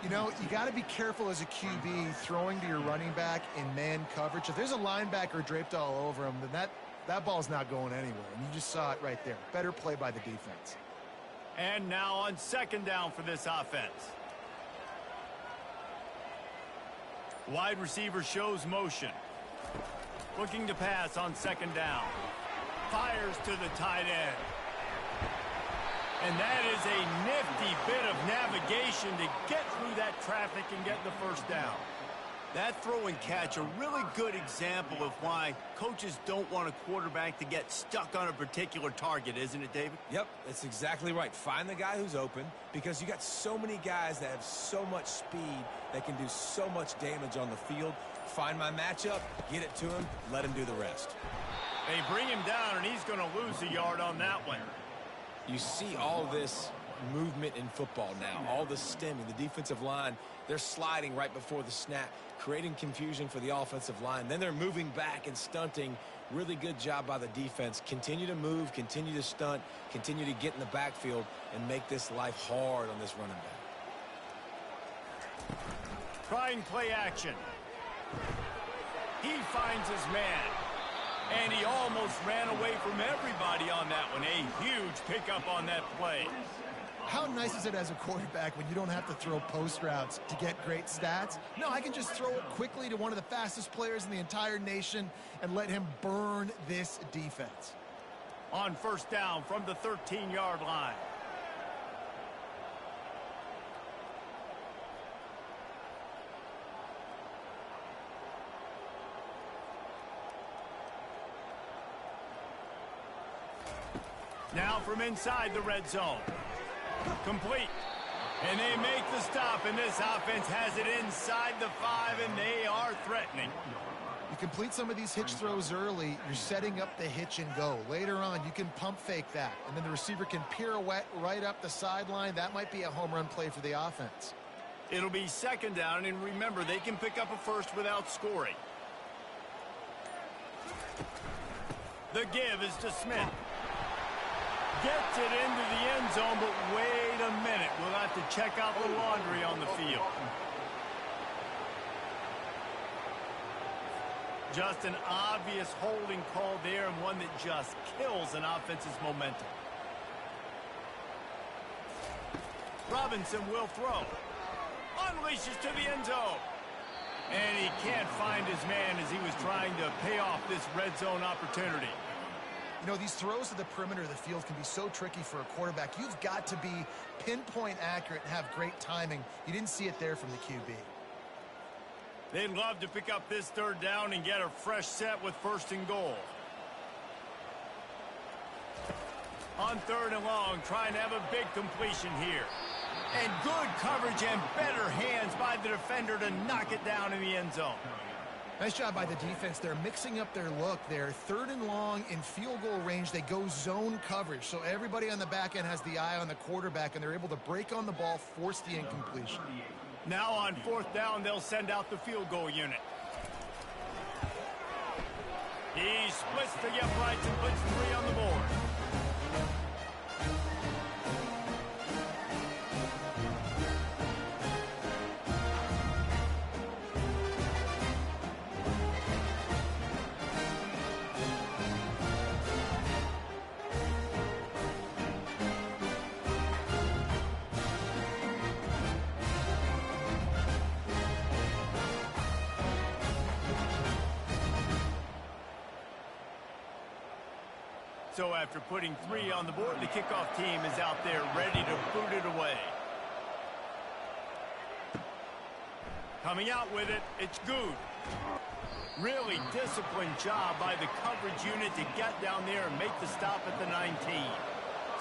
You know, you got to be careful as a QB throwing to your running back in man coverage. If there's a linebacker draped all over him, then that ball's not going anywhere, and you just saw it right there. Better play by the defense. And now on 2nd down for this offense. Wide receiver shows motion. Looking to pass on 2nd down. Fires to the tight end. And that is a nifty bit of navigation to get through that traffic and get the first down. That throw and catch, a really good example of why coaches don't want a quarterback to get stuck on a particular target, isn't it, David? Yep, that's exactly right. Find the guy who's open because you got so many guys that have so much speed that can do so much damage on the field. Find my matchup, get it to him, let him do the rest. They bring him down, and he's going to lose a yard on that one. You see all this movement in football now, all the stemming. The defensive line, they're sliding right before the snap, creating confusion for the offensive line. Then they're moving back and stunting. Really good job by the defense. Continue to move, continue to stunt, continue to get in the backfield and make this life hard on this running back. Trying play action. He finds his man. And he almost ran away from everybody on that one. A huge pickup on that play. How nice is it as a quarterback when you don't have to throw post routes to get great stats? No, I can just throw it quickly to one of the fastest players in the entire nation and let him burn this defense. On 1st down from the 13-yard line. Now from inside the red zone. Complete. And they make the stop, and this offense has it inside the 5, and they are threatening. You complete some of these hitch throws early, you're setting up the hitch and go. Later on, you can pump fake that, and then the receiver can pirouette right up the sideline. That might be a home run play for the offense. It'll be second down, and remember, they can pick up a first without scoring. The give is to Smith. Gets it into the end zone, but wait a minute. We'll have to check out the laundry on the field. Just an obvious holding call there, and one that just kills an offense's momentum. Robinson will throw. Unleashes to the end zone. And he can't find his man as he was trying to pay off this red zone opportunity. You know, these throws to the perimeter of the field can be so tricky for a quarterback. You've got to be pinpoint accurate and have great timing. You didn't see it there from the QB. They'd love to pick up this third down and get a fresh set with first and goal. On third and long, trying to have a big completion here. And good coverage and better hands by the defender to knock it down in the end zone. Nice job by the defense. They're mixing up their look there. Third and long in field goal range. They go zone coverage. So everybody on the back end has the eye on the quarterback, and they're able to break on the ball, force the incompletion. Now on fourth down, they'll send out the field goal unit. He splits the uprights and puts 3 on the board. So after putting 3 on the board, the kickoff team is out there ready to boot it away. Coming out with it, it's Good. Really disciplined job by the coverage unit to get down there and make the stop at the 19.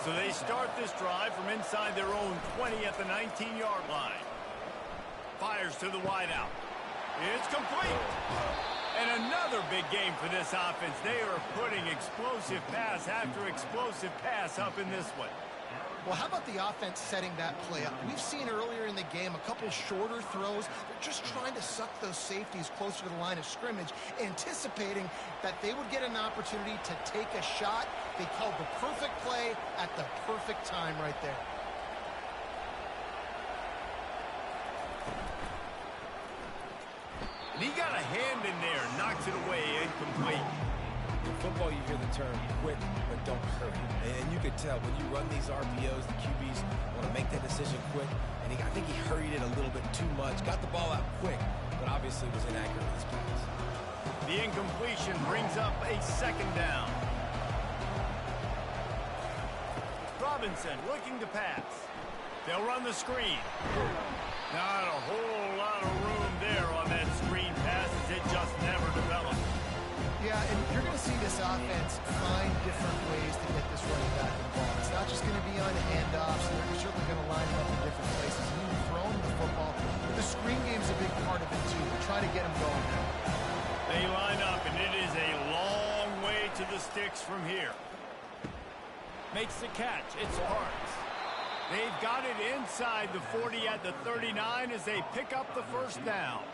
So they start this drive from inside their own 20 at the 19-yard line. Fires to the wideout. It's complete. And another big game for this offense. They are putting explosive pass after explosive pass up in this one. Well, how about the offense setting that play up? We've seen earlier in the game a couple shorter throws. They're just trying to suck those safeties closer to the line of scrimmage, anticipating that they would get an opportunity to take a shot. They called the perfect play at the perfect time right there. He got a hand in there, knocks it away, incomplete. In football, you hear the term quick, but don't hurry. And you could tell when you run these RPOs, the QBs want to make that decision quick. And I think he hurried it a little bit too much. Got the ball out quick, but obviously was inaccurate with his pass. The incompletion brings up a second down. Robinson looking to pass. They'll run the screen. Not a whole lot of room there on that screen pass as it just never developed. Yeah, and you're going to see this offense find different ways to get this running back involved. It's not just going to be on handoffs. They're certainly going to line him up in different places. And even throw him the football. But the screen game's a big part of it, too. They're trying to get him going now. They line up, and it is a long way to the sticks from here. Makes the catch. It's Parks. They've got it inside the 40 at the 39 as they pick up the first down.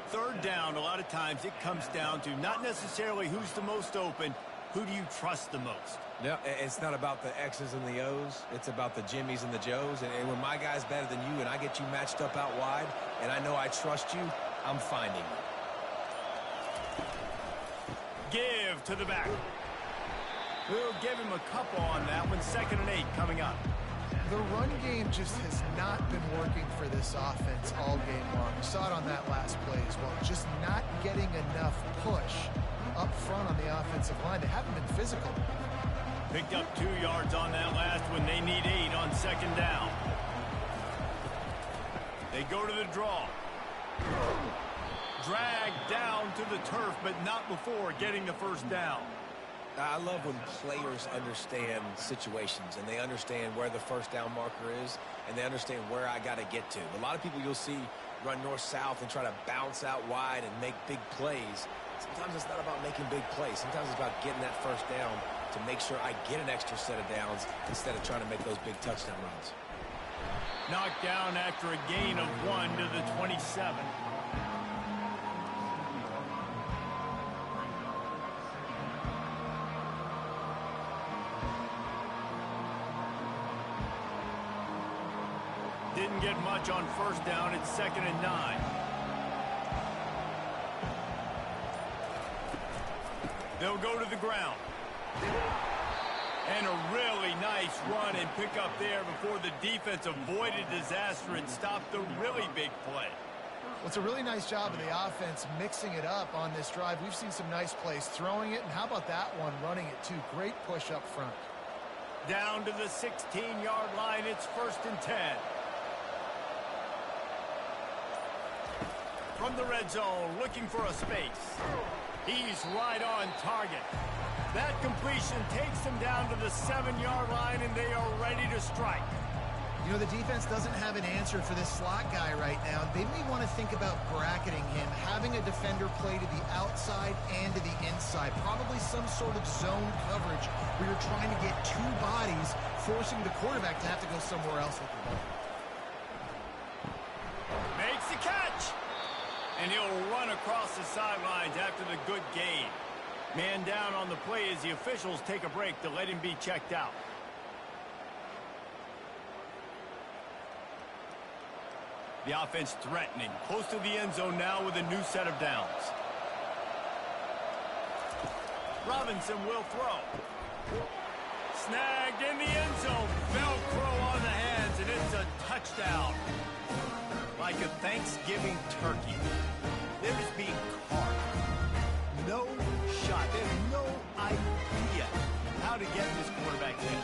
Third down, a lot of times it comes down to not necessarily who's the most open, who do you trust the most? Yeah, it's not about the X's and the O's. It's about the Jimmies and the Joes. And when my guy's better than you and I get you matched up out wide and I know I trust you, I'm finding you. Give to the back. We'll give him a couple on that one. 2nd and 8 coming up. The run game just has not been working for this offense all game long. We saw it on that last play as well. Just not getting enough push up front on the offensive line. They haven't been physical. Picked up 2 yards on that last one. They need 8 on 2nd down. They go to the draw. Dragged down to the turf, but not before getting the first down. I love when players understand situations and they understand where the first down marker is and they understand where I got to get to. A lot of people you'll see run north-south and try to bounce out wide and make big plays. Sometimes it's not about making big plays. Sometimes it's about getting that first down to make sure I get an extra set of downs instead of trying to make those big touchdown runs. Knocked down after a gain of 1 to the 27. Didn't get much on first down. It's 2nd and 9. They'll go to the ground. And a really nice run and pick up there before the defense avoided disaster and stopped the really big play. Well, it's a really nice job of the offense mixing it up on this drive. We've seen some nice plays throwing it, and how about that one running it too? Great push up front. Down to the 16-yard line. It's 1st and 10. From the red zone, looking for a space. He's right on target. That completion takes them down to the 7-yard line, and they are ready to strike. You know, the defense doesn't have an answer for this slot guy right now. They may want to think about bracketing him, having a defender play to the outside and to the inside. Probably some sort of zone coverage where you're trying to get two bodies, forcing the quarterback to have to go somewhere else with the ball. Makes the catch. And he'll run across the sidelines after the good gain. Man down on the play as the officials take a break to let him be checked out. The offense threatening, close to the end zone now with a new set of downs. Robinson will throw. Snagged in the end zone. Velcro on the hands, and it's a touchdown. Like a Thanksgiving turkey. They're just being carved. No shot. They have no idea how to get this quarterback in.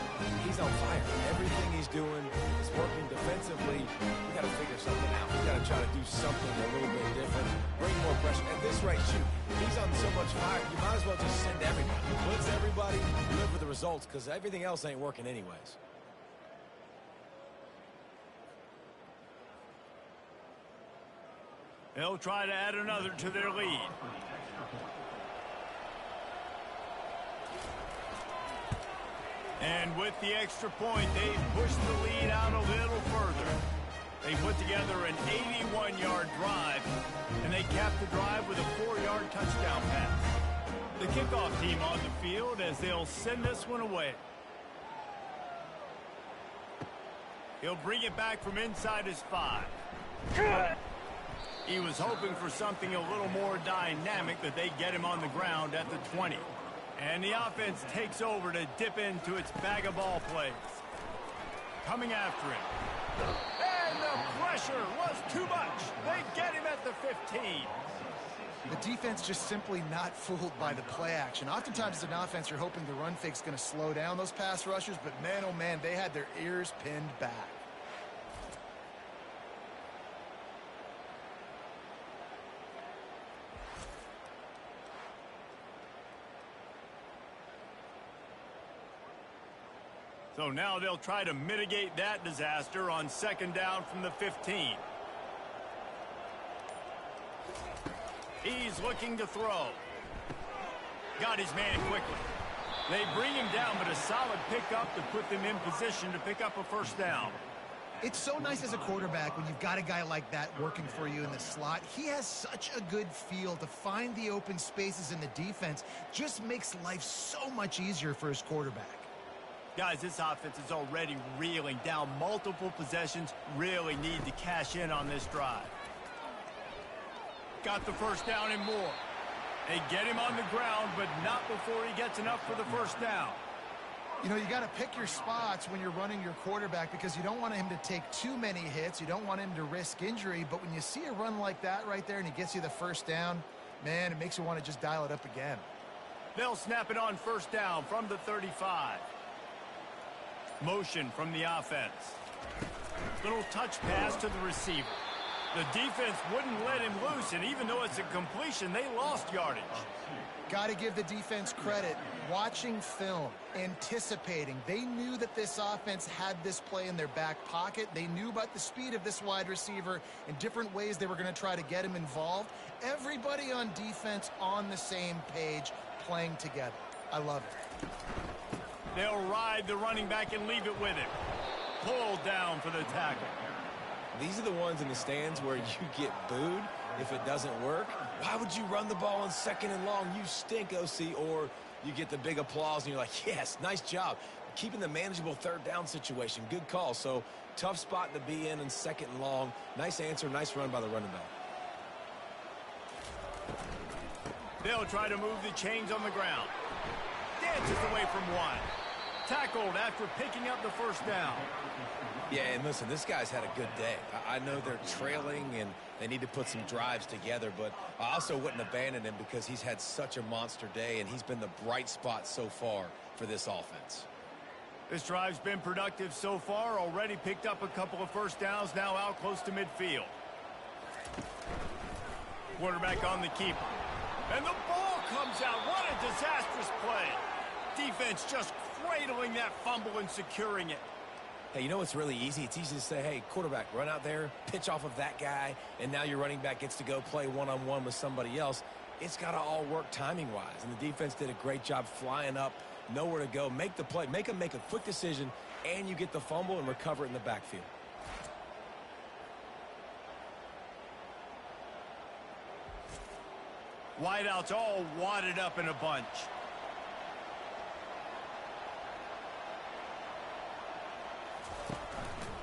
He's on fire. Everything he's doing is working defensively. We got to figure something out. We got to try to do something a little bit different. Bring more pressure. At this rate, shoot, he's on so much fire, you might as well just send everybody. Blitz everybody, live with the results, because everything else ain't working anyways. They'll try to add another to their lead. And with the extra point, they push the lead out a little further. They put together an 81-yard drive, and they cap the drive with a 4-yard touchdown pass. The kickoff team on the field as they'll send this one away. He'll bring it back from inside his 5. He was hoping for something a little more dynamic, that they get him on the ground at the 20. And the offense takes over to dip into its bag of ball plays. Coming after him. And the pressure was too much. They get him at the 15. The defense just simply not fooled by the play action. Oftentimes as an offense, you're hoping the run fake's going to slow down those pass rushers, but man, oh man, they had their ears pinned back. So now they'll try to mitigate that disaster on 2nd down from the 15. He's looking to throw. Got his man quickly. They bring him down, but a solid pickup to put them in position to pick up a 1st down. It's so nice as a quarterback when you've got a guy like that working for you in the slot. He has such a good feel to find the open spaces in the defense. Just makes life so much easier for his quarterback. Guys, this offense is already reeling down multiple possessions. Really need to cash in on this drive. Got the 1st down and more. They get him on the ground, but not before he gets enough for the 1st down. You know, you got to pick your spots when you're running your quarterback because you don't want him to take too many hits. You don't want him to risk injury. But when you see a run like that right there and he gets you the 1st down, man, it makes you want to just dial it up again. They'll snap it on 1st down from the 35. Motion from the offense. Little touch pass to the receiver. The defense wouldn't let him loose, and even though it's a completion, they lost yardage. Got to give the defense credit. Watching film, anticipating. They knew that this offense had this play in their back pocket. They knew about the speed of this wide receiver and different ways they were going to try to get him involved. Everybody on defense on the same page, playing together. I love it. They'll ride the running back and leave it with him. Pulled down for the tackle. These are the ones in the stands where you get booed if it doesn't work. Why would you run the ball on 2nd and long? You stink, OC. Or you get the big applause and you're like, yes, nice job. Keeping the manageable 3rd down situation. Good call. So tough spot to be in 2nd and long. Nice answer, nice run by the running back. They'll try to move the chains on the ground. Dances away from one. Tackled after picking up the 1st down. Yeah, and listen, this guy's had a good day. I know they're trailing and they need to put some drives together, but I also wouldn't abandon him because he's had such a monster day and he's been the bright spot so far for this offense. This drive's been productive so far. Already picked up a couple of 1st downs, now out close to midfield. Quarterback on the keeper. And the ball comes out. What a disastrous play. Defense just cradling that fumble and securing it. Hey, you know what's really easy? It's easy to say, hey, quarterback, run out there, pitch off of that guy, and now your running back gets to go play one-on-one with somebody else. It's got to all work timing-wise, and the defense did a great job flying up, nowhere to go, make the play, make them make a quick decision, and you get the fumble and recover it in the backfield. Wideouts all wadded up in a bunch.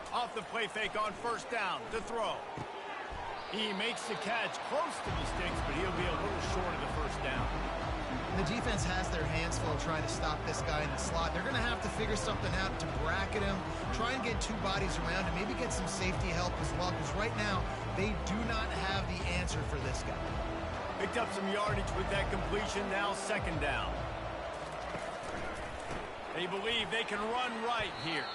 Off the play fake on 1st down to throw. He makes the catch close to the sticks, but he'll be a little short of the 1st down. The defense has their hands full trying to stop this guy in the slot. They're going to have to figure something out to bracket him, try and get 2 bodies around him, maybe get some safety help as well, because right now they do not have the answer for this guy. Picked up some yardage with that completion, now 2nd down. They believe they can run right here.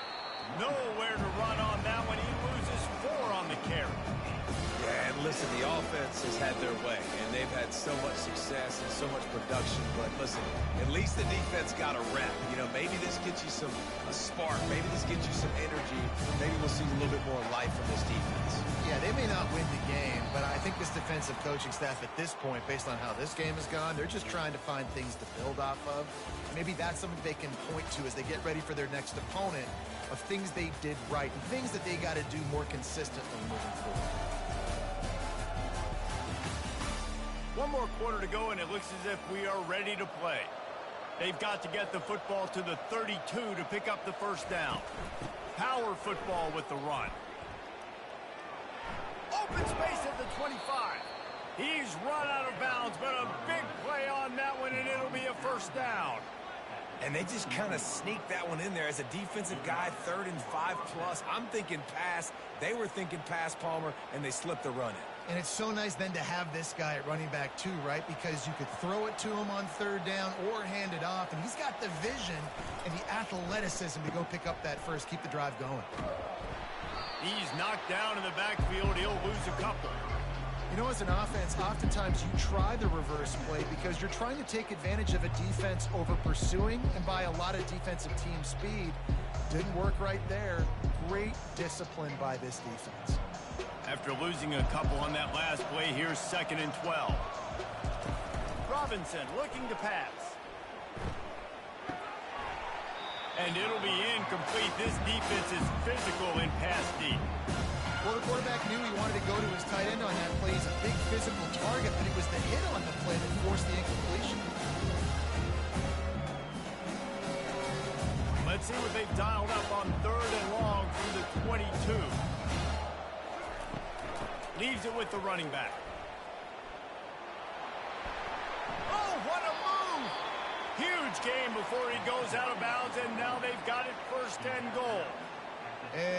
Nowhere to run on that one. He loses 4 on the carry. Yeah, and listen, the offense has had their way, and they've had so much success and so much production. But listen, at least the defense got a rep. You know, maybe this gets you a spark. Maybe this gets you some energy. Maybe we'll see a little bit more life from this defense. Yeah, they may not win the game, but I think this defensive coaching staff at this point, based on how this game has gone, they're just trying to find things to build off of. Maybe that's something they can point to as they get ready for their next opponent, of things they did right and things that they got to do more consistently moving forward. 1 more quarter to go, and it looks as if we are ready to play. They've got to get the football to the 32 to pick up the 1st down. Power football with the run. Open space at the 25. He's run out of bounds, but a big play on that one, and it'll be a 1st down. And they just kind of sneaked that one in there as a defensive guy, 3rd and 5+. I'm thinking pass. They were thinking pass, Palmer, and they slipped the run in. And it's so nice then to have this guy at running back too, right? Because you could throw it to him on 3rd down or hand it off, and he's got the vision and the athleticism to go pick up that first, keep the drive going. He's knocked down in the backfield. He'll lose a couple. You know, as an offense, oftentimes you try the reverse play because you're trying to take advantage of a defense over pursuing and by a lot of defensive team speed. Didn't work right there. Great discipline by this defense. After losing a couple on that last play, here's 2nd and 12. Robinson looking to pass. And it'll be incomplete. This defense is physical in pass deep. Well, the quarterback knew he wanted to go to his tight end on that play. He's a big physical target, but it was the hit on the play that forced the incompletion. Let's see what they've dialed up on 3rd and long through the 22. Leaves it with the running back. Oh, what a move! Huge game before he goes out of bounds, and now they've got it 1st and goal.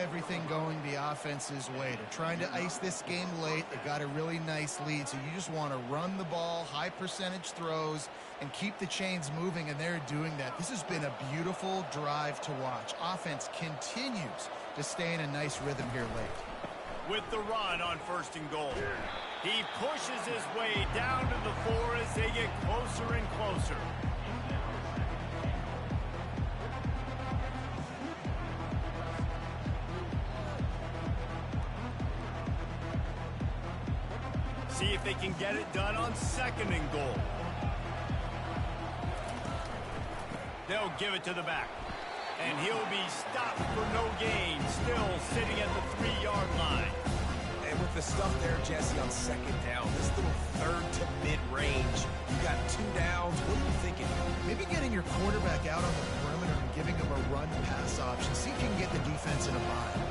Everything going the offense's way. They're trying to ice this game late. They got a really nice lead, so you just want to run the ball, high percentage throws, and keep the chains moving, and they're doing that. This has been a beautiful drive to watch. Offense continues to stay in a nice rhythm here late. With the run on 1st and goal. He pushes his way down to the 4 as they get close closer and closer. See if they can get it done on 2nd and goal. They'll give it to the back. And he'll be stopped for no gain, still sitting at the 3-yard line. And with the stuff there, Jesse, on 2nd down, this little 3rd to mid-range, you got 2 downs. What are you thinking? Maybe getting your quarterback out on the perimeter and giving him a run-pass option. See if you can get the defense in a bind.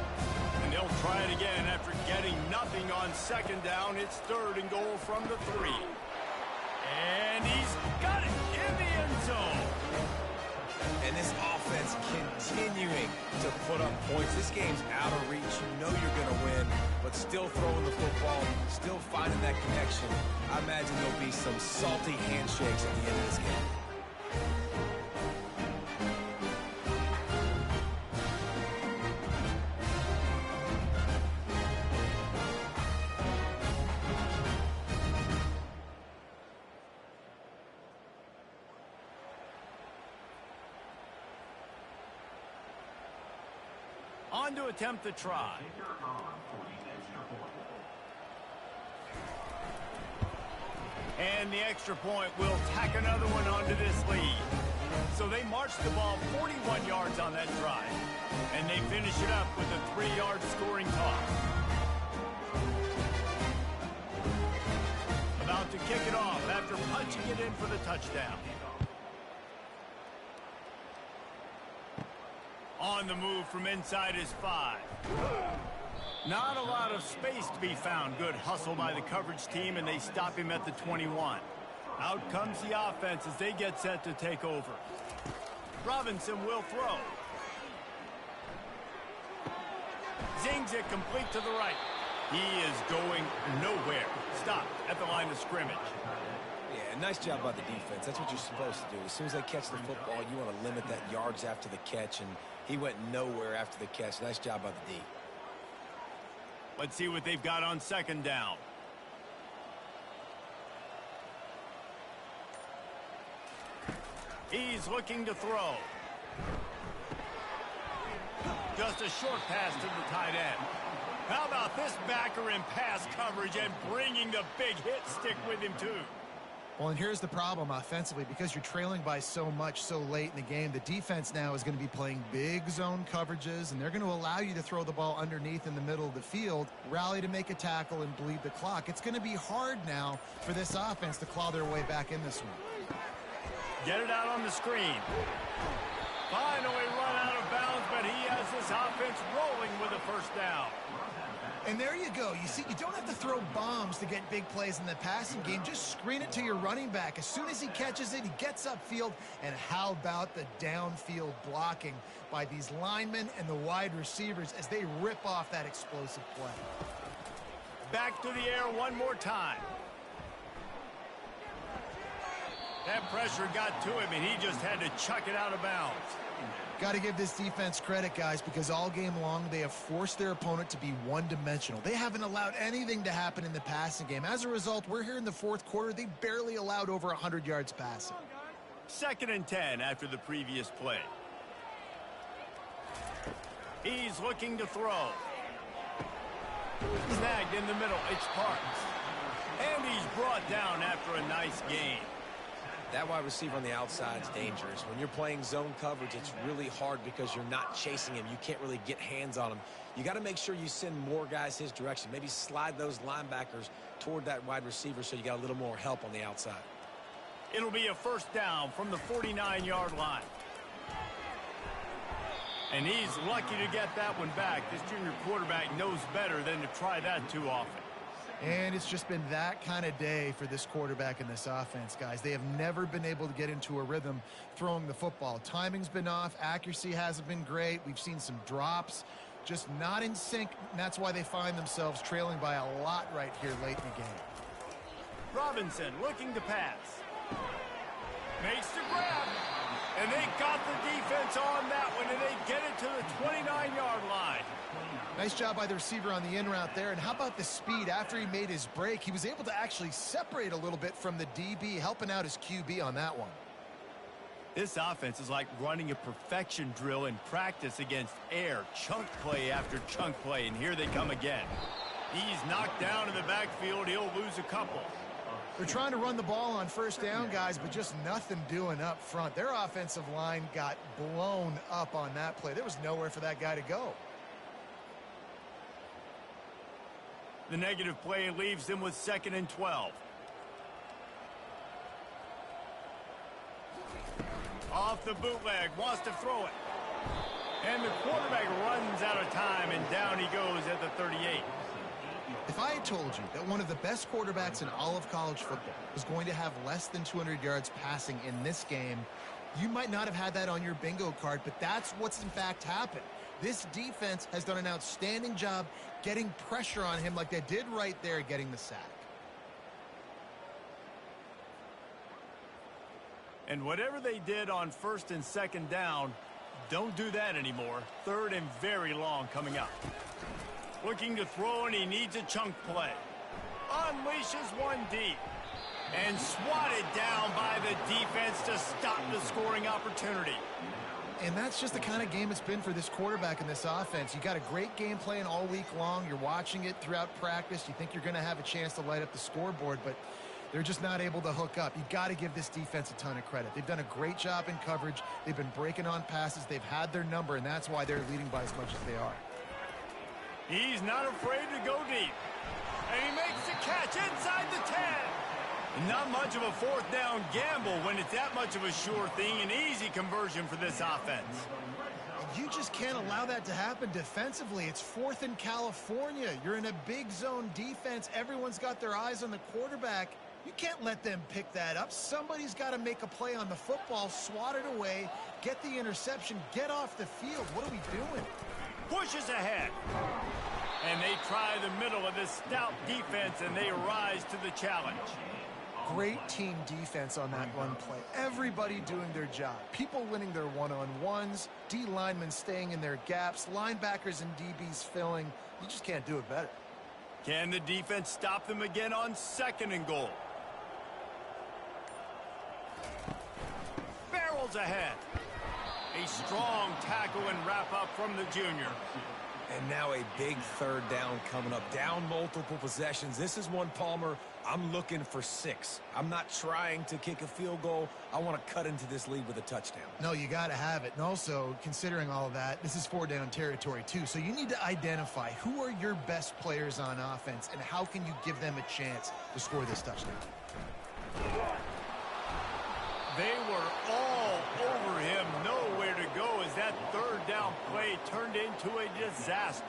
And they'll try it again after getting nothing on 2nd down. It's 3rd and goal from the 3. And he's got it in the end zone. And this offense continuing to put up points. This game's out of reach. You know you're going to win, but still throwing the football, still finding that connection. I imagine there'll be some salty handshakes at the end of this game. On to attempt the try. And the extra point will tack another one onto this lead. So they march the ball 41 yards on that drive. And they finish it up with a 3-yard scoring toss. About to kick it off after punching it in for the touchdown. On the move from inside his 5. Not a lot of space to be found. Good hustle by the coverage team, and they stop him at the 21. Out comes the offense as they get set to take over. Robinson will throw. Zings it complete to the right. He is going nowhere. Stopped at the line of scrimmage. Yeah, nice job by the defense. That's what you're supposed to do. As soon as they catch the football, you want to limit that yards after the catch, and he went nowhere after the catch. Nice job by the D. Let's see what they've got on 2nd down. He's looking to throw. Just a short pass to the tight end. How about this backer in pass coverage and bringing the big hit stick with him too? Well, and here's the problem offensively. Because you're trailing by so much so late in the game, the defense now is going to be playing big zone coverages, and they're going to allow you to throw the ball underneath in the middle of the field, rally to make a tackle, and bleed the clock. It's going to be hard now for this offense to claw their way back in this one. Get it out on the screen. Finally run out of bounds, but he has this offense rolling with a 1st down. And there you go. You see, you don't have to throw bombs to get big plays in the passing game. Just screen it to your running back. As soon as he catches it, he gets upfield. And how about the downfield blocking by these linemen and the wide receivers as they rip off that explosive play. Back to the air one more time. That pressure got to him, and he just had to chuck it out of bounds. Got to give this defense credit, guys, because all game long they have forced their opponent to be one-dimensional. They haven't allowed anything to happen in the passing game. As a result, we're here in the 4th quarter. They barely allowed over 100 yards passing. 2nd and 10 after the previous play. He's looking to throw. Snagged in the middle. It's Parks. And he's brought down after a nice gain. That wide receiver on the outside is dangerous. When you're playing zone coverage, it's really hard because you're not chasing him. You can't really get hands on him. You got to make sure you send more guys his direction. Maybe slide those linebackers toward that wide receiver so you got a little more help on the outside. It'll be a 1st down from the 49-yard line. And he's lucky to get that one back. This junior quarterback knows better than to try that too often. And it's just been that kind of day for this quarterback and this offense, guys. They have never been able to get into a rhythm throwing the football. Timing's been off. Accuracy hasn't been great. We've seen some drops, just not in sync. And that's why they find themselves trailing by a lot right here late in the game. Robinson looking to pass. Makes the grab. And they got the defense on that one, and they get it to the 29-yard line. Nice job by the receiver on the in route there. And how about the speed? After he made his break, he was able to actually separate a little bit from the DB, helping out his QB on that one. This offense is like running a perfection drill in practice against air. Chunk play after chunk play, and here they come again. He's knocked down in the backfield. He'll lose a couple. They're trying to run the ball on first down, guys, but just nothing doing up front. Their offensive line got blown up on that play. There was nowhere for that guy to go. The negative play leaves them with 2nd and 12. Off the bootleg, wants to throw it. And the quarterback runs out of time, and down he goes at the 38. If I had told you that one of the best quarterbacks in all of college football was going to have less than 200 yards passing in this game, you might not have had that on your bingo card, but that's what's in fact happened. This defense has done an outstanding job getting pressure on him like they did right there, getting the sack. And whatever they did on 1st and 2nd down, don't do that anymore. 3rd and very long coming up. Looking to throw, and he needs a chunk play. Unleashes one deep. And swatted down by the defense to stop the scoring opportunity. And that's just the kind of game it's been for this quarterback in this offense. You got a great game plan all week long. You're watching it throughout practice. You think you're going to have a chance to light up the scoreboard, but they're just not able to hook up. You got to give this defense a ton of credit. They've done a great job in coverage. They've been breaking on passes. They've had their number, and that's why they're leading by as much as they are. He's not afraid to go deep. And he makes the catch inside the 10. Not much of a 4th down gamble when it's that much of a sure thing. An easy conversion for this offense. You just can't allow that to happen defensively. It's 4th in California. You're in a big zone defense. Everyone's got their eyes on the quarterback. You can't let them pick that up. Somebody's got to make a play on the football, swat it away, get the interception, get off the field. What are we doing? Pushes ahead. And they try the middle of this stout defense, and they rise to the challenge. Great team defense on that run play. Everybody doing their job. People winning their one-on-ones, D linemen staying in their gaps, linebackers and DBs filling. You just can't do it better. Can the defense stop them again on 2nd and goal? Barrels ahead. A strong tackle and wrap up from the junior. And now a big 3rd down coming up. Down multiple possessions. This is one, Palmer, I'm looking for 6. I'm not trying to kick a field goal. I want to cut into this lead with a touchdown. No, you got to have it. And also, considering all of that, this is 4-down territory too. So you need to identify who are your best players on offense and how can you give them a chance to score this touchdown. They were all over him. Nowhere to go as that 3rd down play turned into a disaster.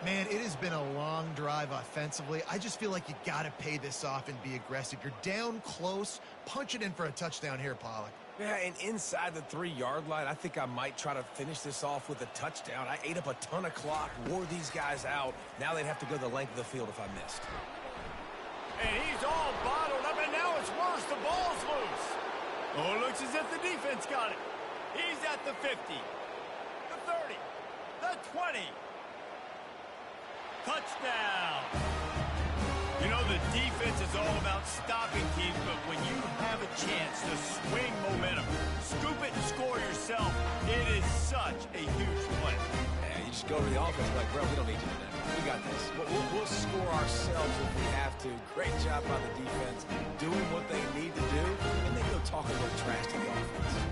Man, it has been a long drive offensively. I just feel like you got to pay this off and be aggressive. You're down close. Punch it in for a touchdown here, Pollock. Yeah, and inside the 3-yard line, I think I might try to finish this off with a touchdown. I ate up a ton of clock, wore these guys out. Now they'd have to go the length of the field if I missed. And he's all bottled up, and now it's worse. The ball's loose. Oh, it looks as if the defense got it. He's at the 50, the 30, the 20. Touchdown. You know, the defense is all about stopping teams, but when you have a chance to swing momentum, scoop it and score yourself, it is such a huge play. Yeah, you just go to the offense like, bro, we don't need you today. We got this. We'll score ourselves if we have to. Great job by the defense doing what they need to do, and then go talk a little trash to the offense.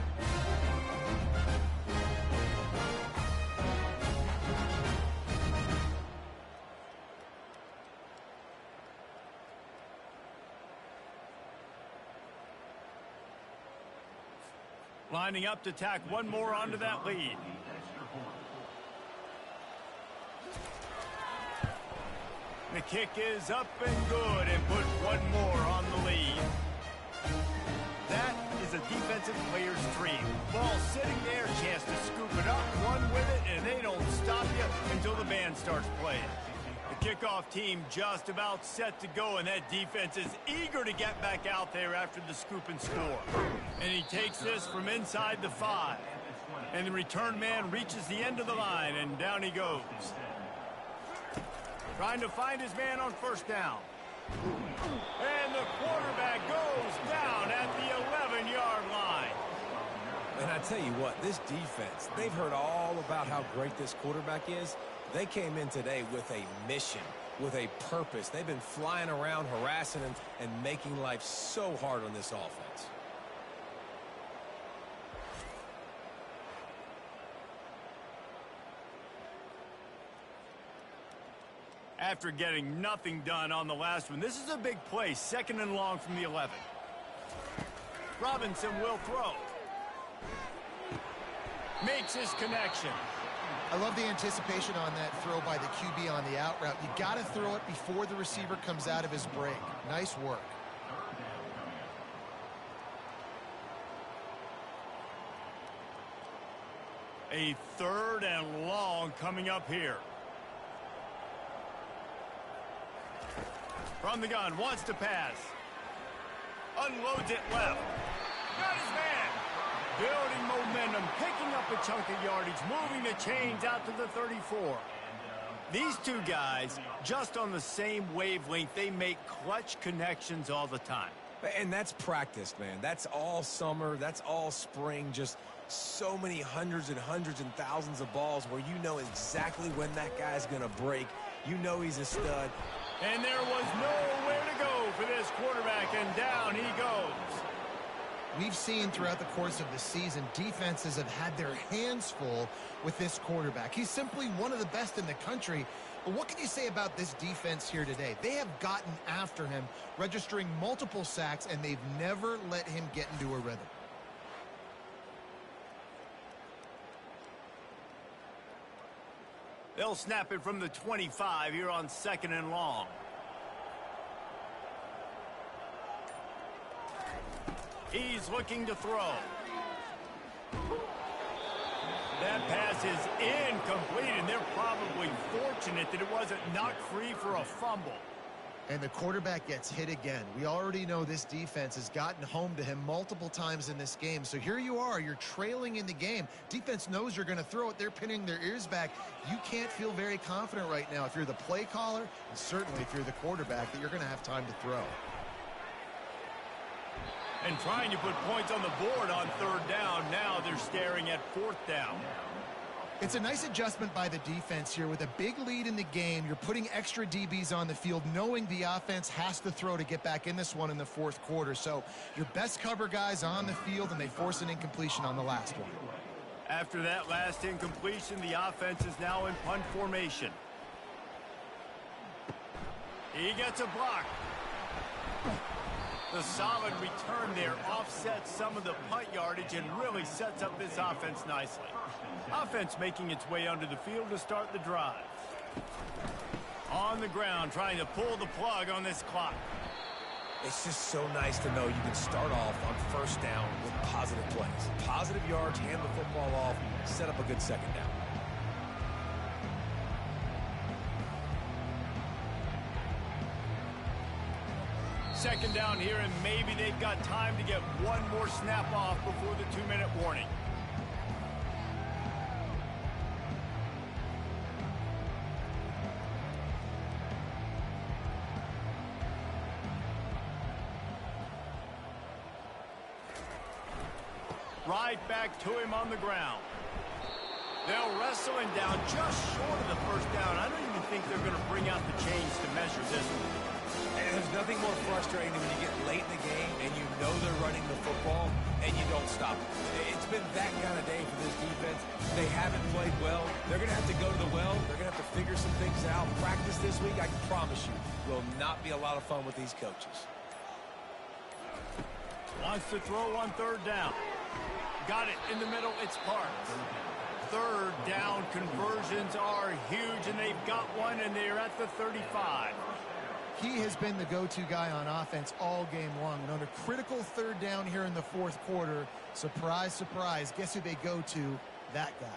Lining up to tack one more onto that lead. The kick is up and good and put one more on the lead. That is a defensive player's dream. Ball sitting there, chance to scoop it up, run with it, and they don't stop you until the band starts playing. The kickoff kickoff team just about set to go, and that defense is eager to get back out there after the scoop and score. And he takes this from inside the 5. And the return man reaches the end of the line, and down he goes. Trying to find his man on first down. And the quarterback goes down at the 11-yard line. And I tell you what, this defense, they've heard all about how great this quarterback is. They came in today with a mission, with a purpose. They've been flying around, harassing him, and making life so hard on this offense. After getting nothing done on the last one, this is a big play, 2nd and long from the 11. Robinson will throw. Makes his connection. I love the anticipation on that throw by the QB on the out route. You got to throw it before the receiver comes out of his break. Nice work. A 3rd and long coming up here. From the gun, wants to pass. Unloads it left. Got his man. Building momentum, picking up a chunk of yardage, moving the chains out to the 34. These two guys, just on the same wavelength, they make clutch connections all the time. And that's practice, man. That's all summer. That's all spring. Just so many hundreds and thousands of balls where you know exactly when that guy's going to break. You know he's a stud. And there was nowhere to go for this quarterback, and down he goes. We've seen throughout the course of the season, defenses have had their hands full with this quarterback. He's simply one of the best in the country. But what can you say about this defense here today? They have gotten after him, registering multiple sacks, and they've never let him get into a rhythm. They'll snap it from the 25 here on 2nd and long. He's looking to throw. That pass is incomplete, and they're probably fortunate that it wasn't knocked free for a fumble. And the quarterback gets hit again. We already know this defense has gotten home to him multiple times in this game. So here you are, you're trailing in the game. Defense knows you're going to throw it. They're pinning their ears back. You can't feel very confident right now if you're the play caller, and certainly if you're the quarterback, that you're going to have time to throw. And trying to put points on the board on 3rd down. Now they're staring at 4th down. It's a nice adjustment by the defense here. With a big lead in the game, you're putting extra DBs on the field, knowing the offense has to throw to get back in this one in the 4th quarter. So your best cover guys on the field, and they force an incompletion on the last one. After that last incompletion, the offense is now in punt formation. He gets a block. The solid return there offsets some of the punt yardage and really sets up this offense nicely. Offense making its way onto the field to start the drive. On the ground, trying to pull the plug on this clock. It's just so nice to know you can start off on 1st down with positive plays. Positive yards, hand the football off, set up a good 2nd down. Second down here, and maybe they've got time to get one more snap off before the 2-minute warning. Right back to him on the ground. They'll wrestle him down just short of the 1st down. I don't even think they're going to bring out the chains to measure this one. And there's nothing more frustrating than when you get late in the game and you know they're running the football and you don't stop them. It's been that kind of day for this defense. They haven't played well. They're going to have to go to the well. They're going to have to figure some things out. Practice this week, I can promise you, will not be a lot of fun with these coaches. Wants to throw on 3rd down. Got it in the middle. It's Parks. 3rd down conversions are huge, and they've got one, and they're at the 35. He has been the go-to guy on offense all game long. And on a critical 3rd down here in the 4th quarter, surprise, surprise, guess who they go to? That guy.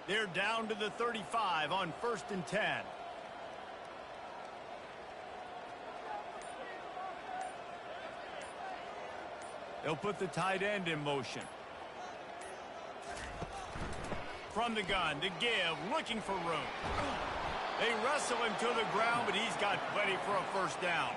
They're down to the 35 on 1st and 10. They'll put the tight end in motion. From the gun, to give, looking for room. They wrestle him to the ground, but he's got plenty for a first down.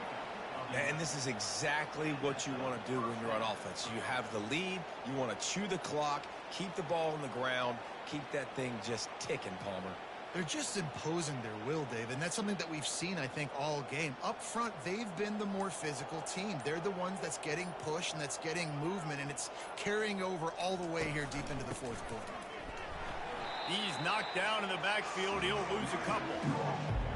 And this is exactly what you want to do when you're on offense. You have the lead. You want to chew the clock, keep the ball on the ground, keep that thing just ticking, Palmer. They're just imposing their will, Dave, and that's something that we've seen, I think, all game. Up front, they've been the more physical team. They're the ones that's getting pushed and that's getting movement, and it's carrying over all the way here deep into the fourth quarter. He's knocked down in the backfield. He'll lose a couple.